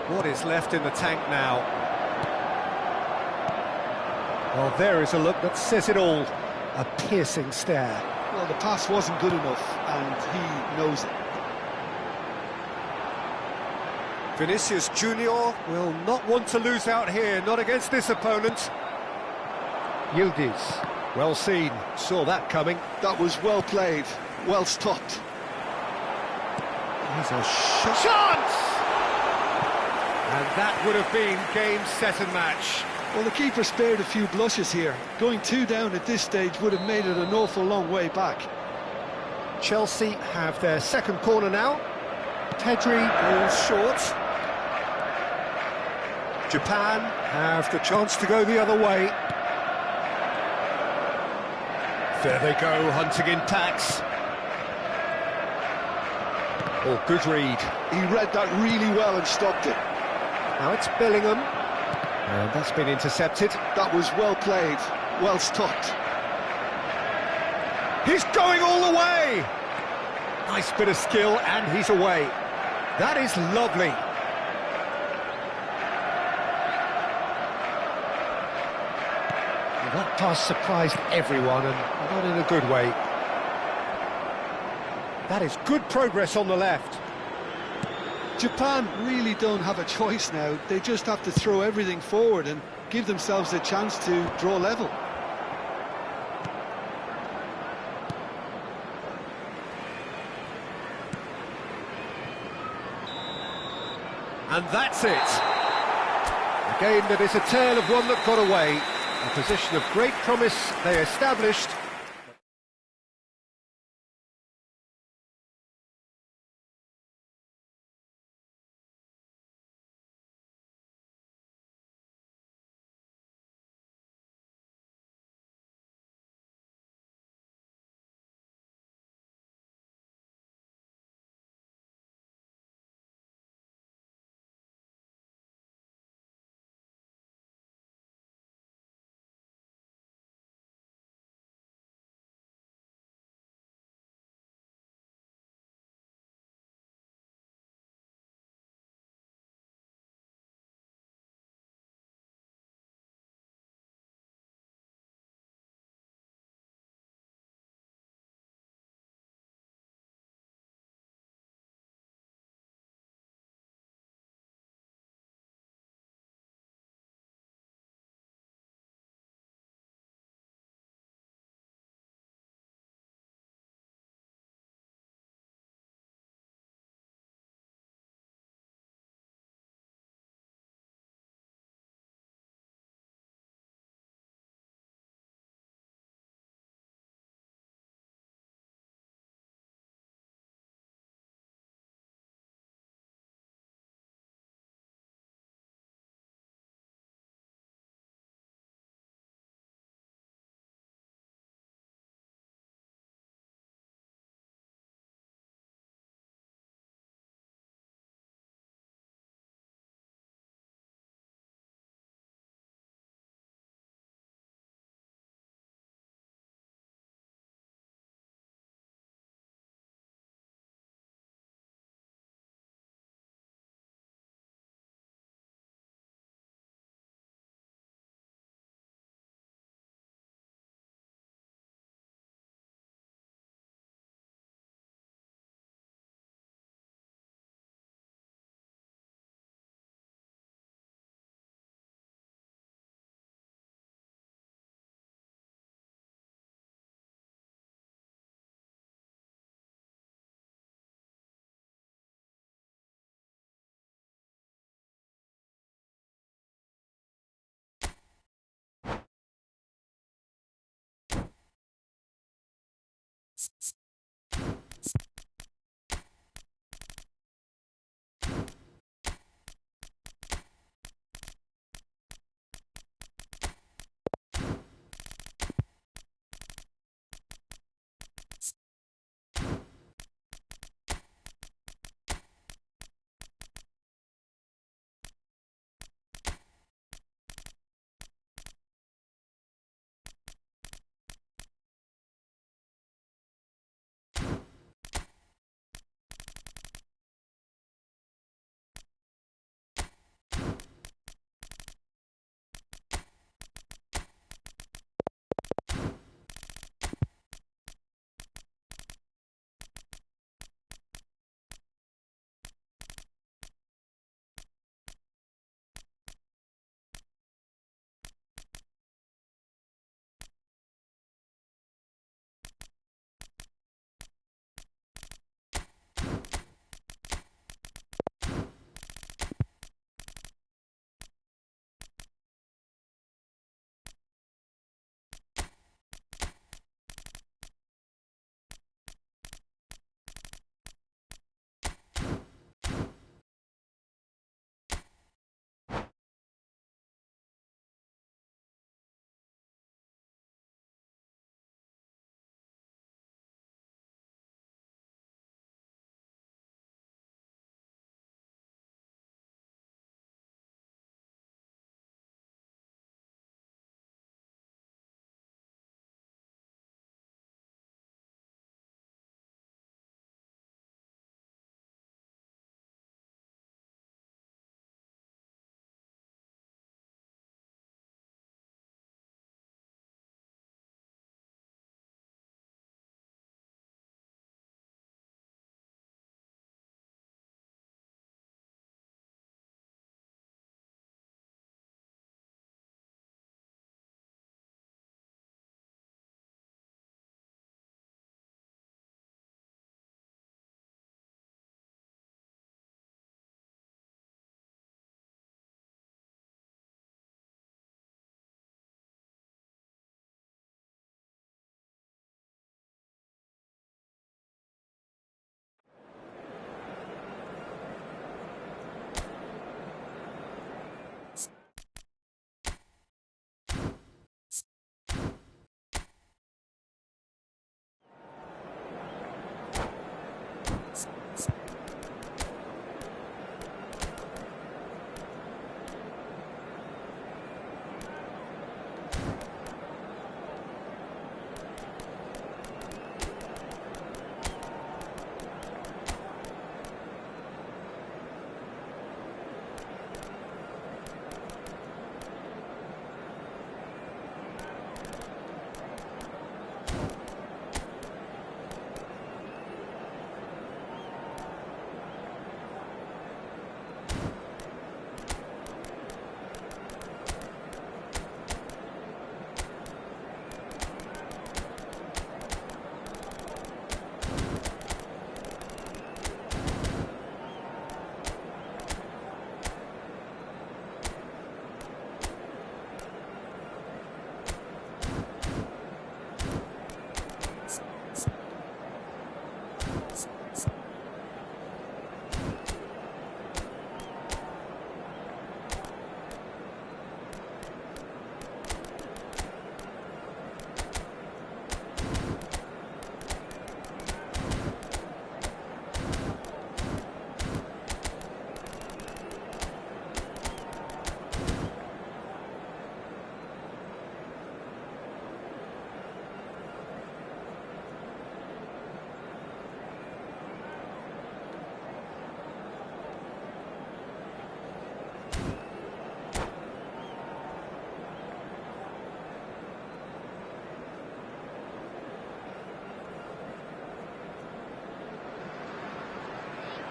What is left in the tank now? Well, there is a look that says it all. A piercing stare. Well, the pass wasn't good enough, and he knows it. Vinicius Junior will not want to lose out here, not against this opponent. Yildiz, well seen, saw that coming. That was well played, well stopped. Here's a shot. Chance! And that would have been game, set and match. Well, the keeper spared a few blushes here. Going 2 down at this stage would have made it an awful long way back. Chelsea have their second corner now. Pedri goes short. Japan have the chance to go the other way. There they go, hunting in tacks. Oh, good read. He read that really well and stopped it. Now it's Bellingham. And that's been intercepted. That was well played, well stopped. He's going all the way! Nice bit of skill, and he's away. That is lovely. Well, that pass surprised everyone, and not in a good way. That is good progress on the left. Japan really don't have a choice now. They just have to throw everything forward and give themselves a chance to draw level. And that's it. A game that is a tale of one that got away. A position of great promise they established,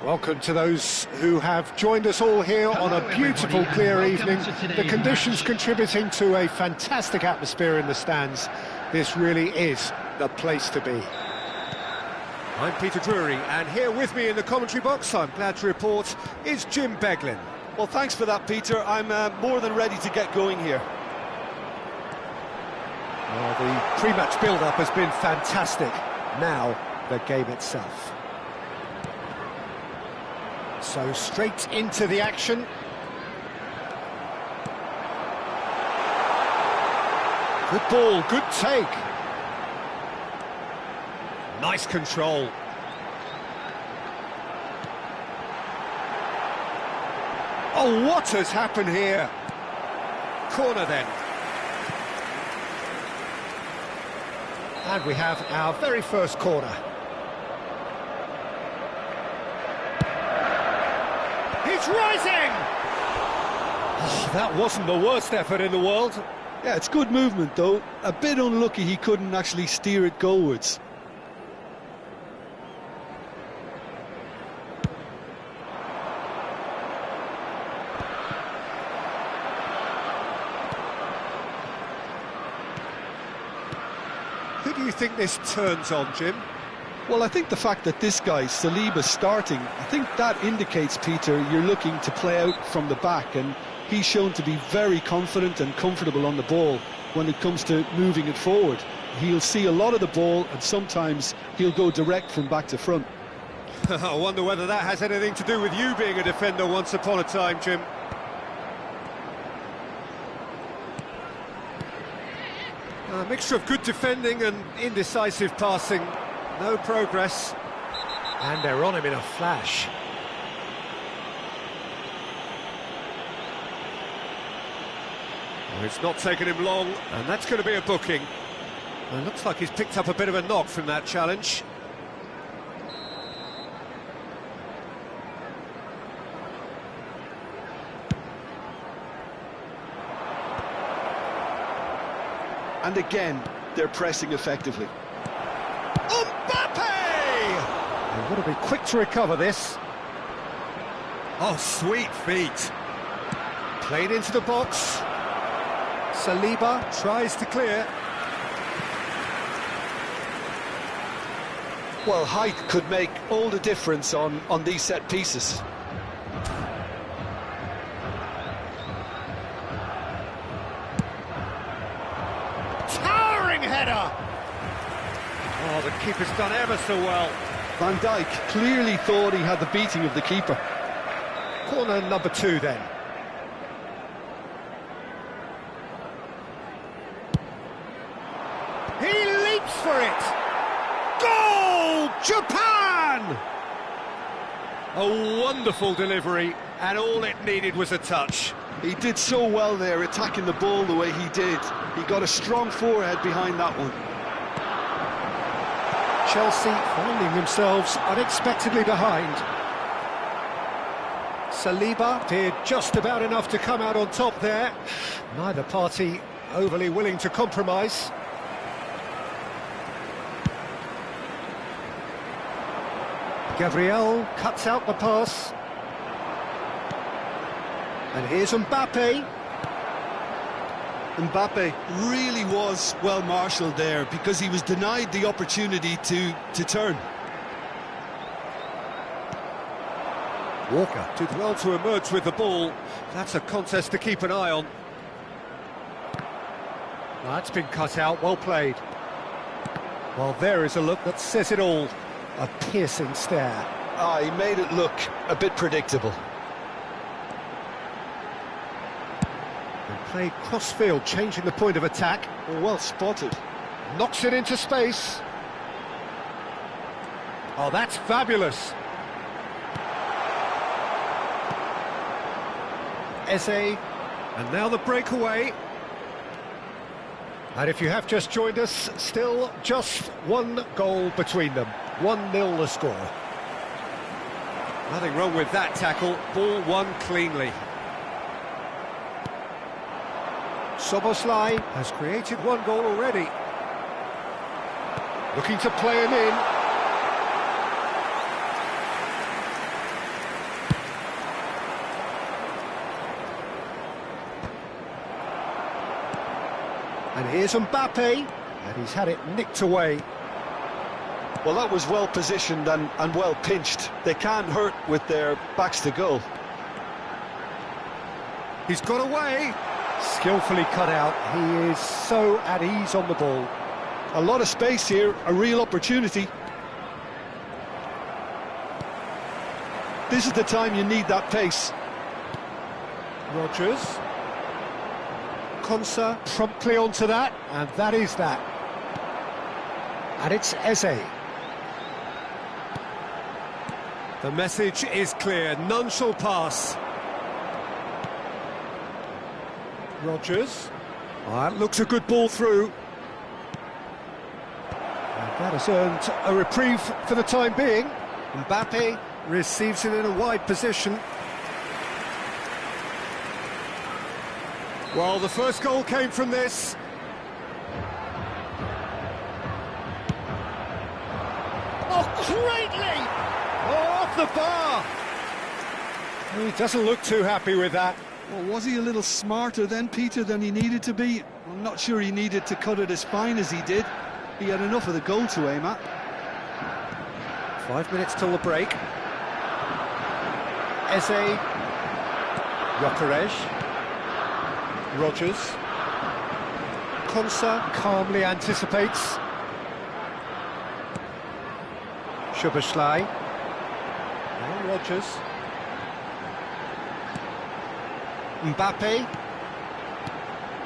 Welcome to those who have joined us all here on a beautiful, clear evening. The conditions contributing to a fantastic atmosphere in the stands. This really is the place to be. I'm Peter Drury, and here with me in the commentary box, I'm glad to report, is Jim Beglin. Well, thanks for that, Peter. I'm more than ready to get going here. Well, the pre-match build-up has been fantastic. Now, the game itself. So straight into the action. Good ball, good take. Nice control. Oh, what has happened here? Corner then. And we have our very first corner. He's rising! Oh, that wasn't the worst effort in the world. Yeah, it's good movement, though. A bit unlucky he couldn't actually steer it goalwards. Who do you think this turns on, Jim? Well, I think the fact that this guy, Saliba, starting, I think that indicates, Peter, you're looking to play out from the back, and he's shown to be very confident and comfortable on the ball when it comes to moving it forward. He'll see a lot of the ball, and sometimes he'll go direct from back to front. I wonder whether that has anything to do with you being a defender once upon a time, Jim. A mixture of good defending and indecisive passing. No progress. And they're on him in a flash. Well, it's not taken him long, and that's going to be a booking. It looks like he's picked up a bit of a knock from that challenge. And again, they're pressing effectively. Mbappe! They've got to be quick to recover this. Oh, sweet feet. Played into the box. Saliba tries to clear. Well, height could make all the difference on these set pieces. Towering header! Oh, the keeper's done ever so well. Van Dijk clearly thought he had the beating of the keeper. Corner number 2 then. He leaps for it! Goal! Japan! A wonderful delivery, and all it needed was a touch. He did so well there, attacking the ball the way he did. He got a strong forehead behind that one. Chelsea finding themselves unexpectedly behind. Saliba did just about enough to come out on top there. Neither party overly willing to compromise. Gabriel cuts out the pass. And here's Mbappe. Mbappe really was well marshalled there because he was denied the opportunity to turn. Walker did well to emerge with the ball. That's a contest to keep an eye on. That's been cut out, well played. Well, there is a look that says it all. A piercing stare. He made it look a bit predictable. Played cross-field, changing the point of attack. Well spotted. Knocks it into space. Oh, that's fabulous. Eze, and now the breakaway. And if you have just joined us, still just one goal between them. 1-0 the score. Nothing wrong with that tackle. Ball won cleanly. Szoboszlai has created one goal already. Looking to play him in. And here's Mbappe, and he's had it nicked away. Well, that was well positioned and well pinched. They can't hurt with their backs to goal. He's got away. Skillfully cut out. He is so at ease on the ball. A lot of space here, a real opportunity. This is the time you need that pace. Rodgers. Konsa promptly onto that, and that is that. And it's Eze. The message is clear, none shall pass. Rodgers. That looks a good ball through. And that has earned a reprieve for the time being. Mbappe receives it in a wide position. Well, the first goal came from this. Oh, greatly! Oh, off the bar! He doesn't look too happy with that. Well, was he a little smarter then, Peter, than he needed to be? I'm not sure he needed to cut it as fine as he did. He had enough of the goal to aim at. 5 minutes till the break. Eze. Gyökeres. Rodgers. Konsa calmly anticipates. Szoboszlai. Now Rodgers. Mbappe.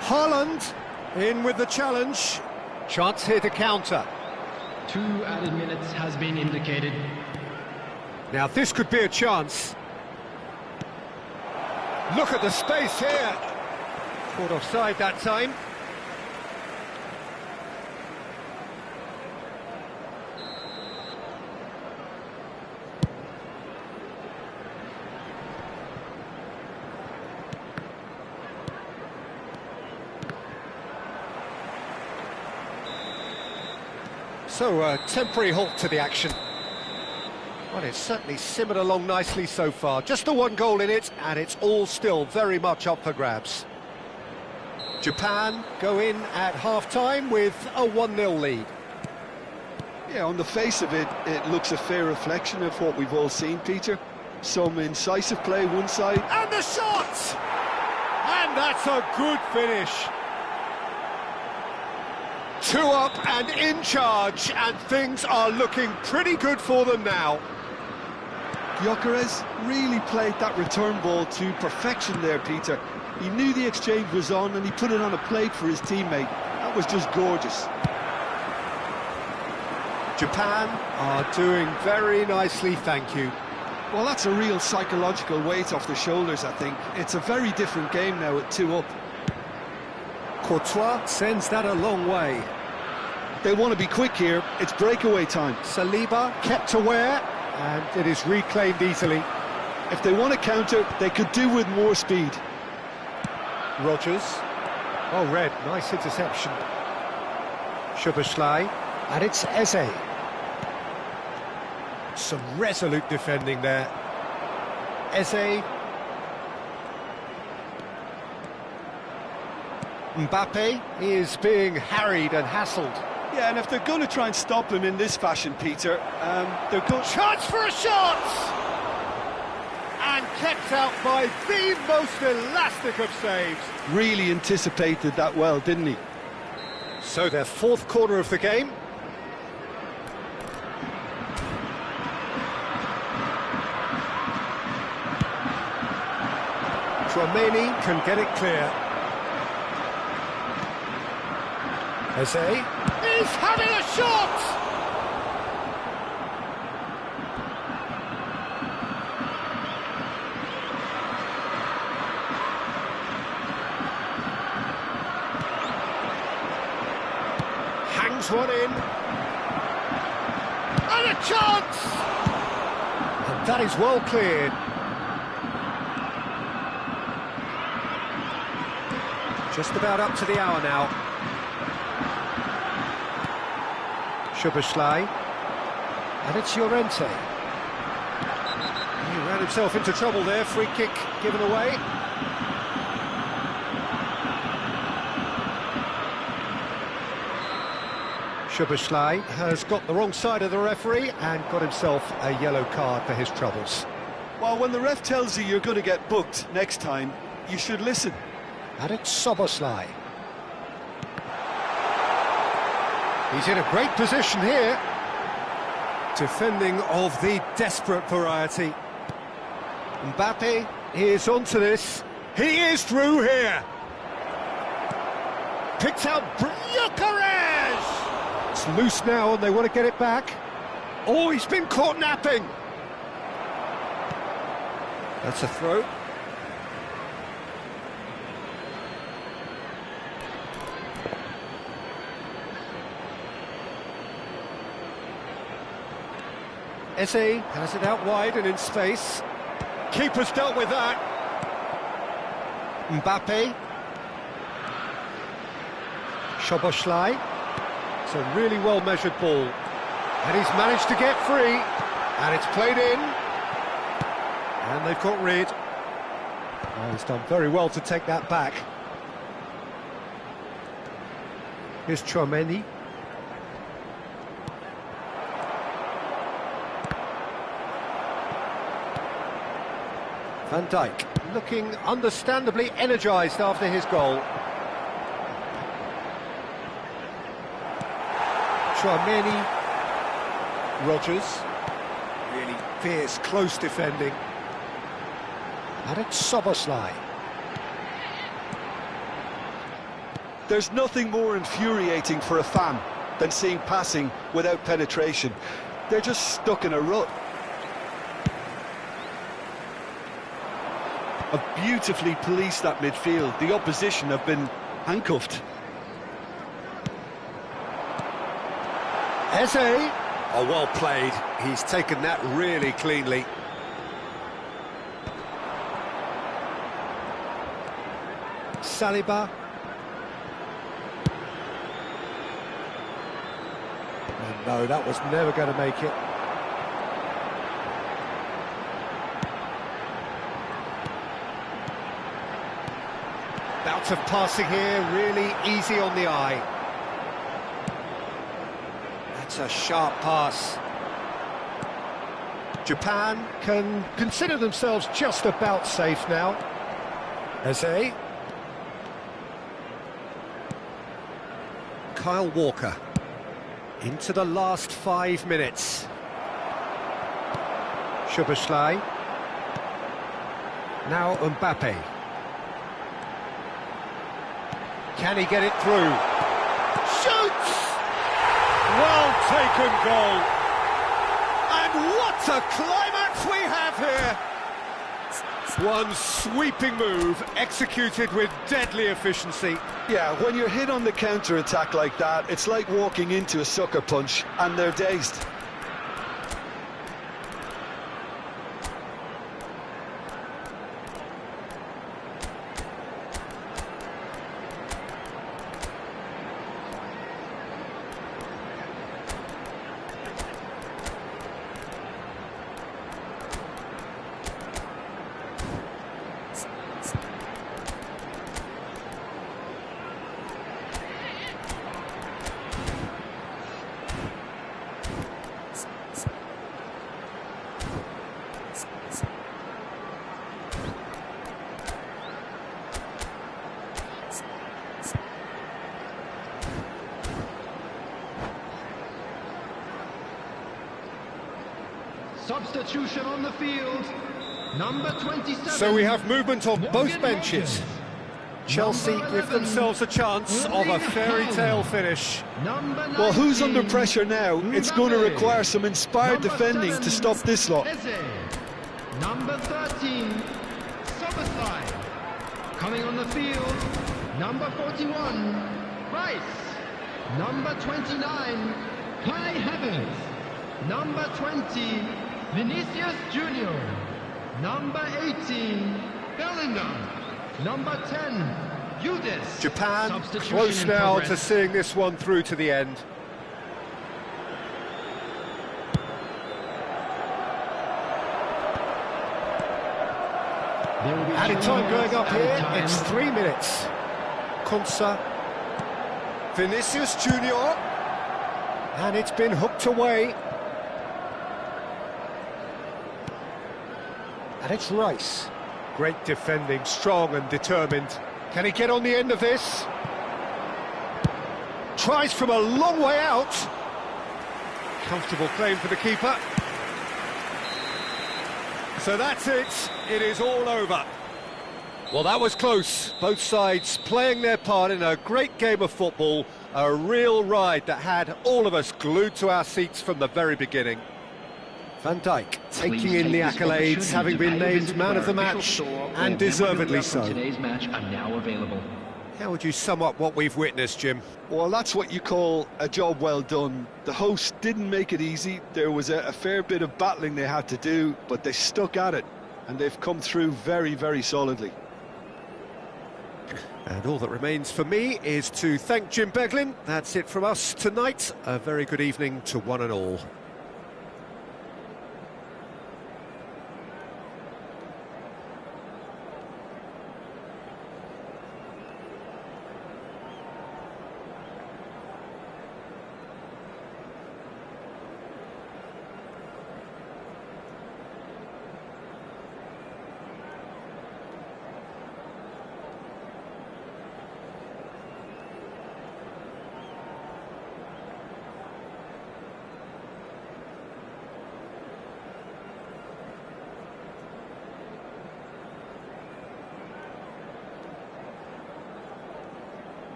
Haaland in with the challenge. Chance here to counter. 2 added minutes has been indicated. Now this could be a chance. Look at the space here. Caught offside that time. So, a temporary halt to the action. Well, it's certainly simmered along nicely so far. Just the one goal in it, and it's all still very much up for grabs. Japan go in at half-time with a 1-0 lead. Yeah, on the face of it, it looks a fair reflection of what we've all seen, Peter. Some incisive play one side. And the shot! And that's a good finish. 2 up and in charge, and things are looking pretty good for them now. Gyökeres really played that return ball to perfection there, Peter. He knew the exchange was on and he put it on a plate for his teammate. That was just gorgeous. Japan are doing very nicely, thank you. Well, that's a real psychological weight off the shoulders, I think. It's a very different game now at 2 up. Courtois sends that a long way. They want to be quick here. It's breakaway time. Saliba kept aware, and it is reclaimed easily. If they want to counter, they could do with more speed. Rodgers. Oh, red, nice interception. Szoboszlai, and it's Eze. Some resolute defending there. Eze. Mbappe is being harried and hassled. Yeah, and if they're going to try and stop him in this fashion, Peter, they're going... Chance for a shot! And kept out by the most elastic of saves. Really anticipated that well, didn't he? So their 4th corner of the game. Tchouaméni can get it clear. Eze is having a shot! Hangs one in. And a chance! And that is well cleared. Just about up to the hour now. Szoboszlai, and it's Llorente. He ran himself into trouble there, free kick given away. Szoboszlai has got the wrong side of the referee and got himself a yellow card for his troubles. Well, when the ref tells you you're going to get booked next time, you should listen. And it's Szoboszlai. He's in a great position here. Defending of the desperate variety. Mbappe is onto this. He is through here. Picked out Gyökeres! It's loose now and they want to get it back. Oh, he's been caught napping. That's a throw. Eze has it out wide and in space. Keeper's dealt with that. Mbappe. Szoboszlai. It's a really well-measured ball. And he's managed to get free. And it's played in. And they've got rid. Oh, he's done very well to take that back. Here's Tchouaméni. Van Dijk looking understandably energised after his goal. Tchouaméni. Rodgers. Really fierce, close defending. And it's Szoboszlai. There's nothing more infuriating for a fan than seeing passing without penetration. They're just stuck in a rut. Have beautifully policed that midfield. The opposition have been handcuffed. Eze. Oh, well played. He's taken that really cleanly. Saliba. And no, that was never going to make it. Bouts of passing here, really easy on the eye. That's a sharp pass. Japan can consider themselves just about safe now. Eze. Kyle Walker. Into the last 5 minutes. Szoboszlai. Now Mbappe. Can he get it through? Shoots! Well taken goal. And what a climax we have here! One sweeping move, executed with deadly efficiency. Yeah, when you're hit on the counter-attack like that, it's like walking into a sucker punch and they're dazed. Substitution on the field. Number 27. So we have movement on both benches. Chelsea give themselves a chance of a fairy tale finish. Well, who's under pressure now? It's going to require some inspired defending to stop this lot. Number 13, Szoboszlai. Coming on the field, number 41, Rice. Number 29, Kai Havertz. Number 20, Vinicius Junior. Number 18, Bellingham. Number 10, Judas. Japan close now to seeing this one through to the end. Added time going up here, it's 3 minutes. Konsa. Vinicius Junior. And it's been hooked away. And it's Rice. Great defending, strong and determined. Can he get on the end of this? Tries from a long way out. Comfortable claim for the keeper. So that's it. It is all over. Well, that was close. Both sides playing their part in a great game of football. A real ride that had all of us glued to our seats from the very beginning. Van Dijk taking in the accolades, having been named man of the match, and deservedly so. Today's match are now available. How would you sum up what we've witnessed, Jim? Well, that's what you call a job well done. The hosts didn't make it easy. There was a fair bit of battling they had to do, but they stuck at it, and they've come through very, very solidly. And all that remains for me is to thank Jim Beglin. That's it from us tonight. A very good evening to one and all.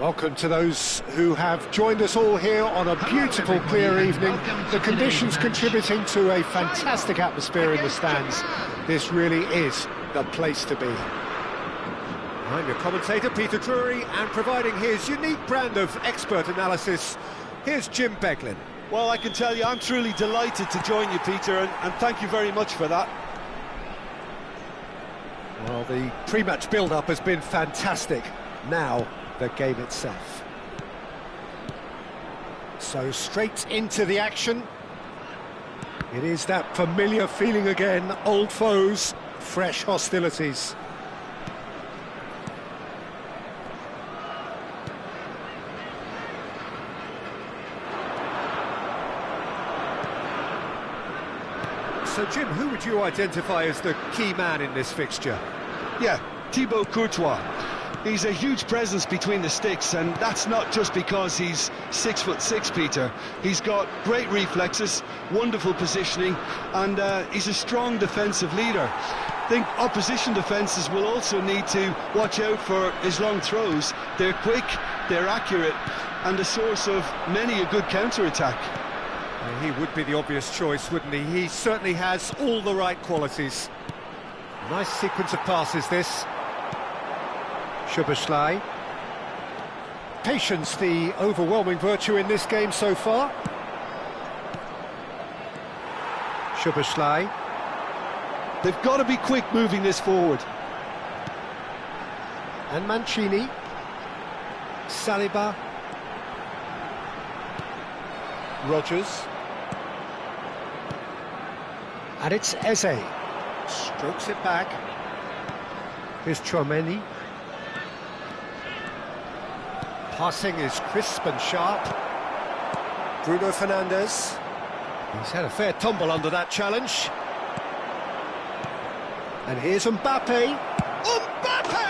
Welcome to those who have joined us all here on a beautiful, clear evening. The conditions contributing to a fantastic atmosphere in the stands. This really is the place to be. I'm your commentator, Peter Drury, and providing his unique brand of expert analysis, here's Jim Beglin. Well, I can tell you, I'm truly delighted to join you, Peter, and thank you very much for that. Well, the pre-match build-up has been fantastic. Now, the game itself. So straight into the action. It is that familiar feeling again, old foes, fresh hostilities. So Jim, who would you identify as the key man in this fixture? Yeah, Thibaut Courtois. He's a huge presence between the sticks, and that's not just because he's 6'6", Peter. He's got great reflexes, wonderful positioning, and he's a strong defensive leader. I think opposition defences will also need to watch out for his long throws. They're quick, they're accurate, and a source of many a good counter-attack. He would be the obvious choice, wouldn't he? He certainly has all the right qualities. Nice sequence of passes, this. Szoboszlai. Patience, the overwhelming virtue in this game so far. Szoboszlai. They've got to be quick moving this forward. And Mancini. Saliba. Rodgers. And it's Eze. Strokes it back. Here's Tchouaméni. Passing is crisp and sharp. Bruno Fernandes. He's had a fair tumble under that challenge. And here's Mbappe. Mbappe!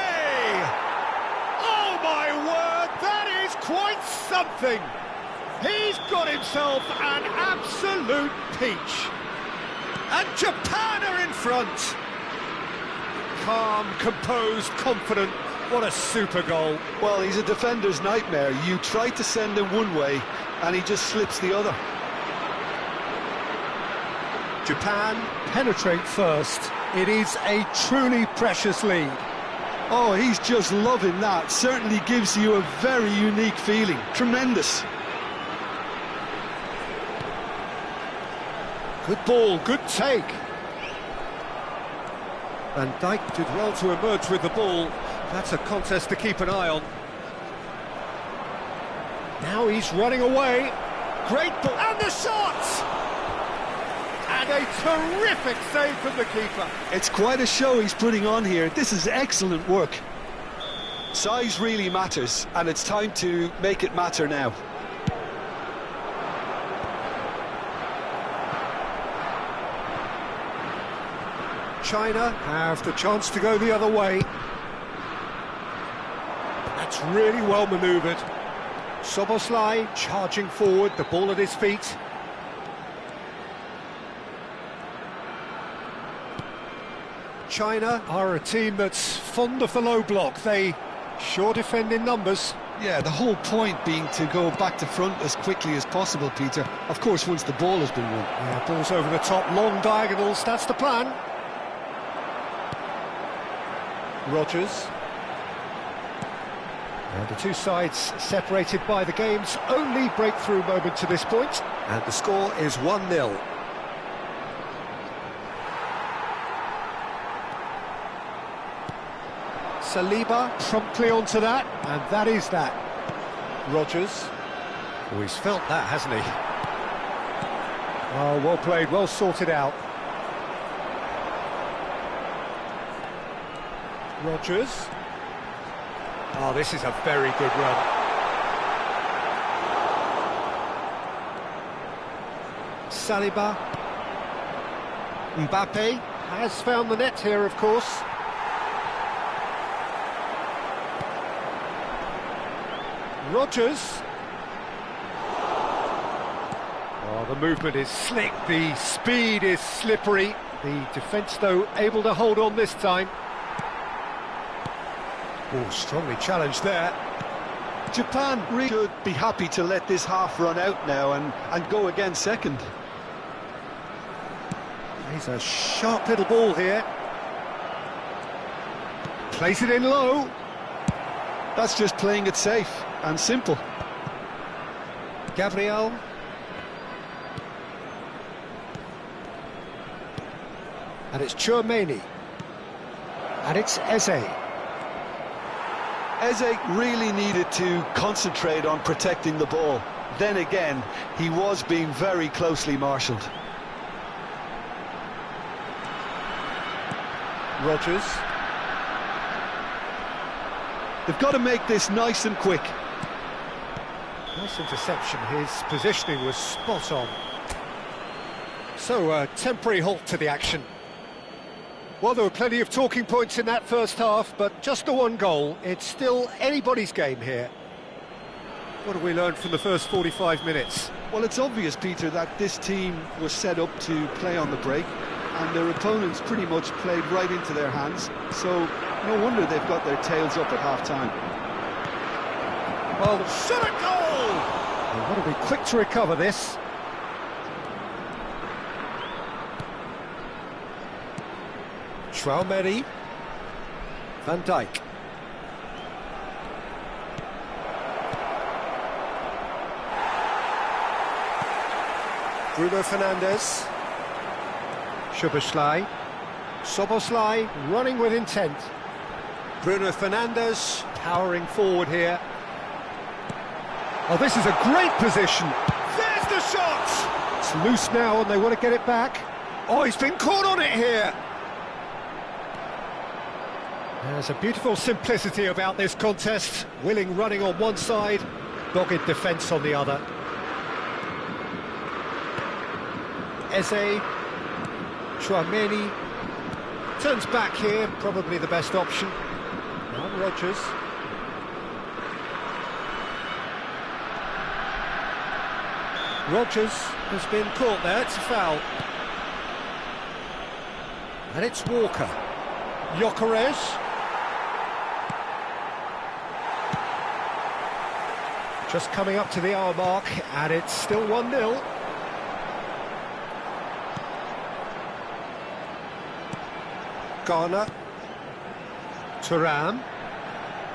Oh my word, that is quite something! He's got himself an absolute peach. And Japan are in front. Calm, composed, confident. What a super goal. Well, he's a defender's nightmare. You try to send him one way, and he just slips the other. Japan penetrate first. It is a truly precious lead. Oh, he's just loving that. Certainly gives you a very unique feeling. Tremendous. Good ball, good take. Van Dijk did well to emerge with the ball. That's a contest to keep an eye on. Now he's running away. Great ball, and the shot! And a terrific save from the keeper. It's quite a show he's putting on here. This is excellent work. Size really matters, and it's time to make it matter now. China have the chance to go the other way. That's really well manoeuvred. Szoboszlai charging forward, the ball at his feet. China are a team that's fond of the low block. They sure defend in numbers. Yeah, the whole point being to go back to front as quickly as possible, Peter. Of course, once the ball has been won. Yeah, ball's over the top, long diagonals, that's the plan. Rogers. And the two sides separated by the game's only breakthrough moment to this point. And the score is 1-0. Saliba promptly onto that, and that is that. Rogers. Oh, he's felt that, hasn't he? Oh, well played, well sorted out. Rogers. Oh, this is a very good run. Saliba. Mbappe has found the net here, of course. Rogers. Oh, the movement is slick, the speed is slippery. The defence, though, able to hold on this time. Oh, strongly challenged there. Japan really should be happy to let this half run out now and go again second. He's a sharp little ball here. Plays it in low. That's just playing it safe and simple. Gabriel. And it's Tchouaméni. And it's Eze. Eze really needed to concentrate on protecting the ball. Then again, he was being very closely marshalled. Rogers. They've got to make this nice and quick. Nice interception, his positioning was spot on. So, a temporary halt to the action. Well, there were plenty of talking points in that first half, but just the one goal. It's still anybody's game here. What have we learned from the first 45 minutes? Well, it's obvious, Peter, that this team was set up to play on the break, and their opponents pretty much played right into their hands, so no wonder they've got their tails up at half-time. Well, shot a goal! They've got to be quick to recover this. Tchouaméni. Van Dijk. Bruno Fernandes. Szoboszlai. Szoboszlai running with intent. Bruno Fernandes powering forward here. Oh, this is a great position. There's the shot! It's loose now and they want to get it back. Oh, he's been caught on it here. There's a beautiful simplicity about this contest. Willing running on one side, dogged defence on the other. Eze. Tchouaméni. Turns back here, probably the best option. Now Rogers. Rogers has been caught there, it's a foul. And it's Walker. Gyökeres. Just coming up to the hour mark, and it's still 1-0. Ghana. Thuram.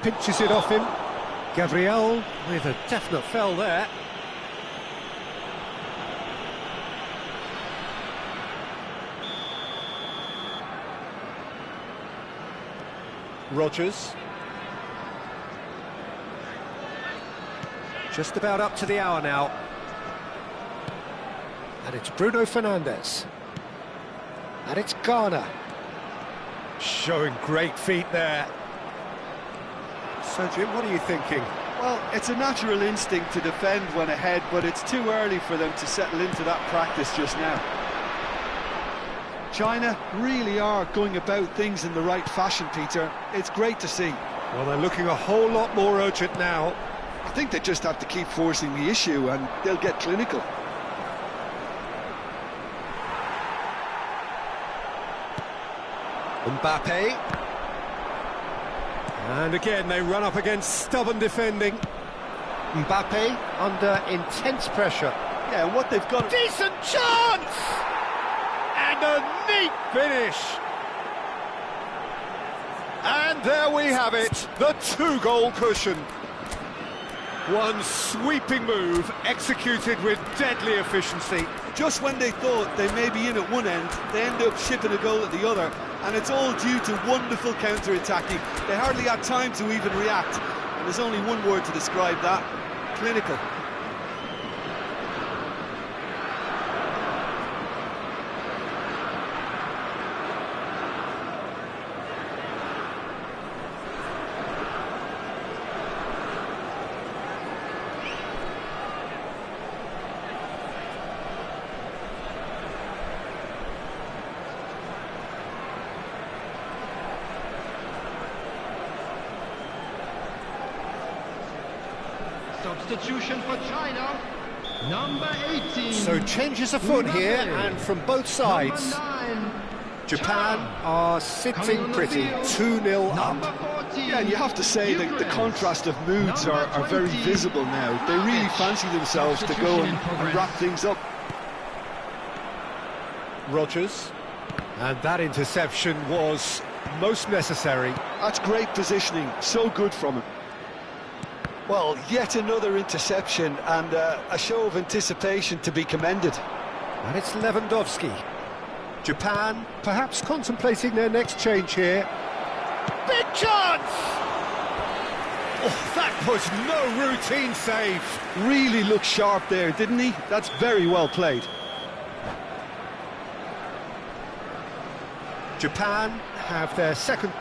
Pinches it off him. Gabriel with a definite foul there. Rogers. Just about up to the hour now. And it's Bruno Fernandes. And it's Ghana. Showing great feet there. So, Jim, what are you thinking? Well, it's a natural instinct to defend when ahead, but it's too early for them to settle into that practice just now. China really are going about things in the right fashion, Peter. It's great to see. Well, they're looking a whole lot more urgent now. I think they just have to keep forcing the issue and they'll get clinical. Mbappe. And again, they run up against stubborn defending. Mbappe under intense pressure. Yeah, and what they've got... Decent chance! And a neat finish! And there we have it, the two-goal cushion. One sweeping move, executed with deadly efficiency. Just when they thought they may be in at one end, they end up shipping a goal at the other, and it's all due to wonderful counter-attacking. They hardly had time to even react, and there's only one word to describe that: clinical. Substitution for China, number 18. So changes afoot here, and from both sides. Number 9, Japan Chang. are Coming sitting on the pretty, field, 2-0 number up. 14. Yeah, and you have to say that the Ukraine. contrast of moods Number are very 20, visible now. They really Rakic. fancy themselves to go Substitution in and progress. wrap things up. Rodgers. And that interception was most necessary. That's great positioning, so good from him. Well, yet another interception and a show of anticipation to be commended. And it's Lewandowski. Japan perhaps contemplating their next change here. Big chance! Oh, that was no routine save. Really looked sharp there, didn't he? That's very well played. Japan have their second,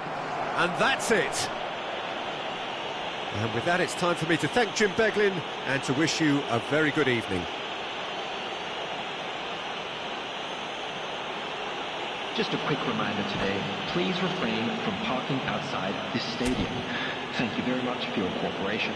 and that's it. And with that, it's time for me to thank Jim Beglin and to wish you a very good evening. Just a quick reminder today, please refrain from parking outside this stadium. Thank you very much for your cooperation.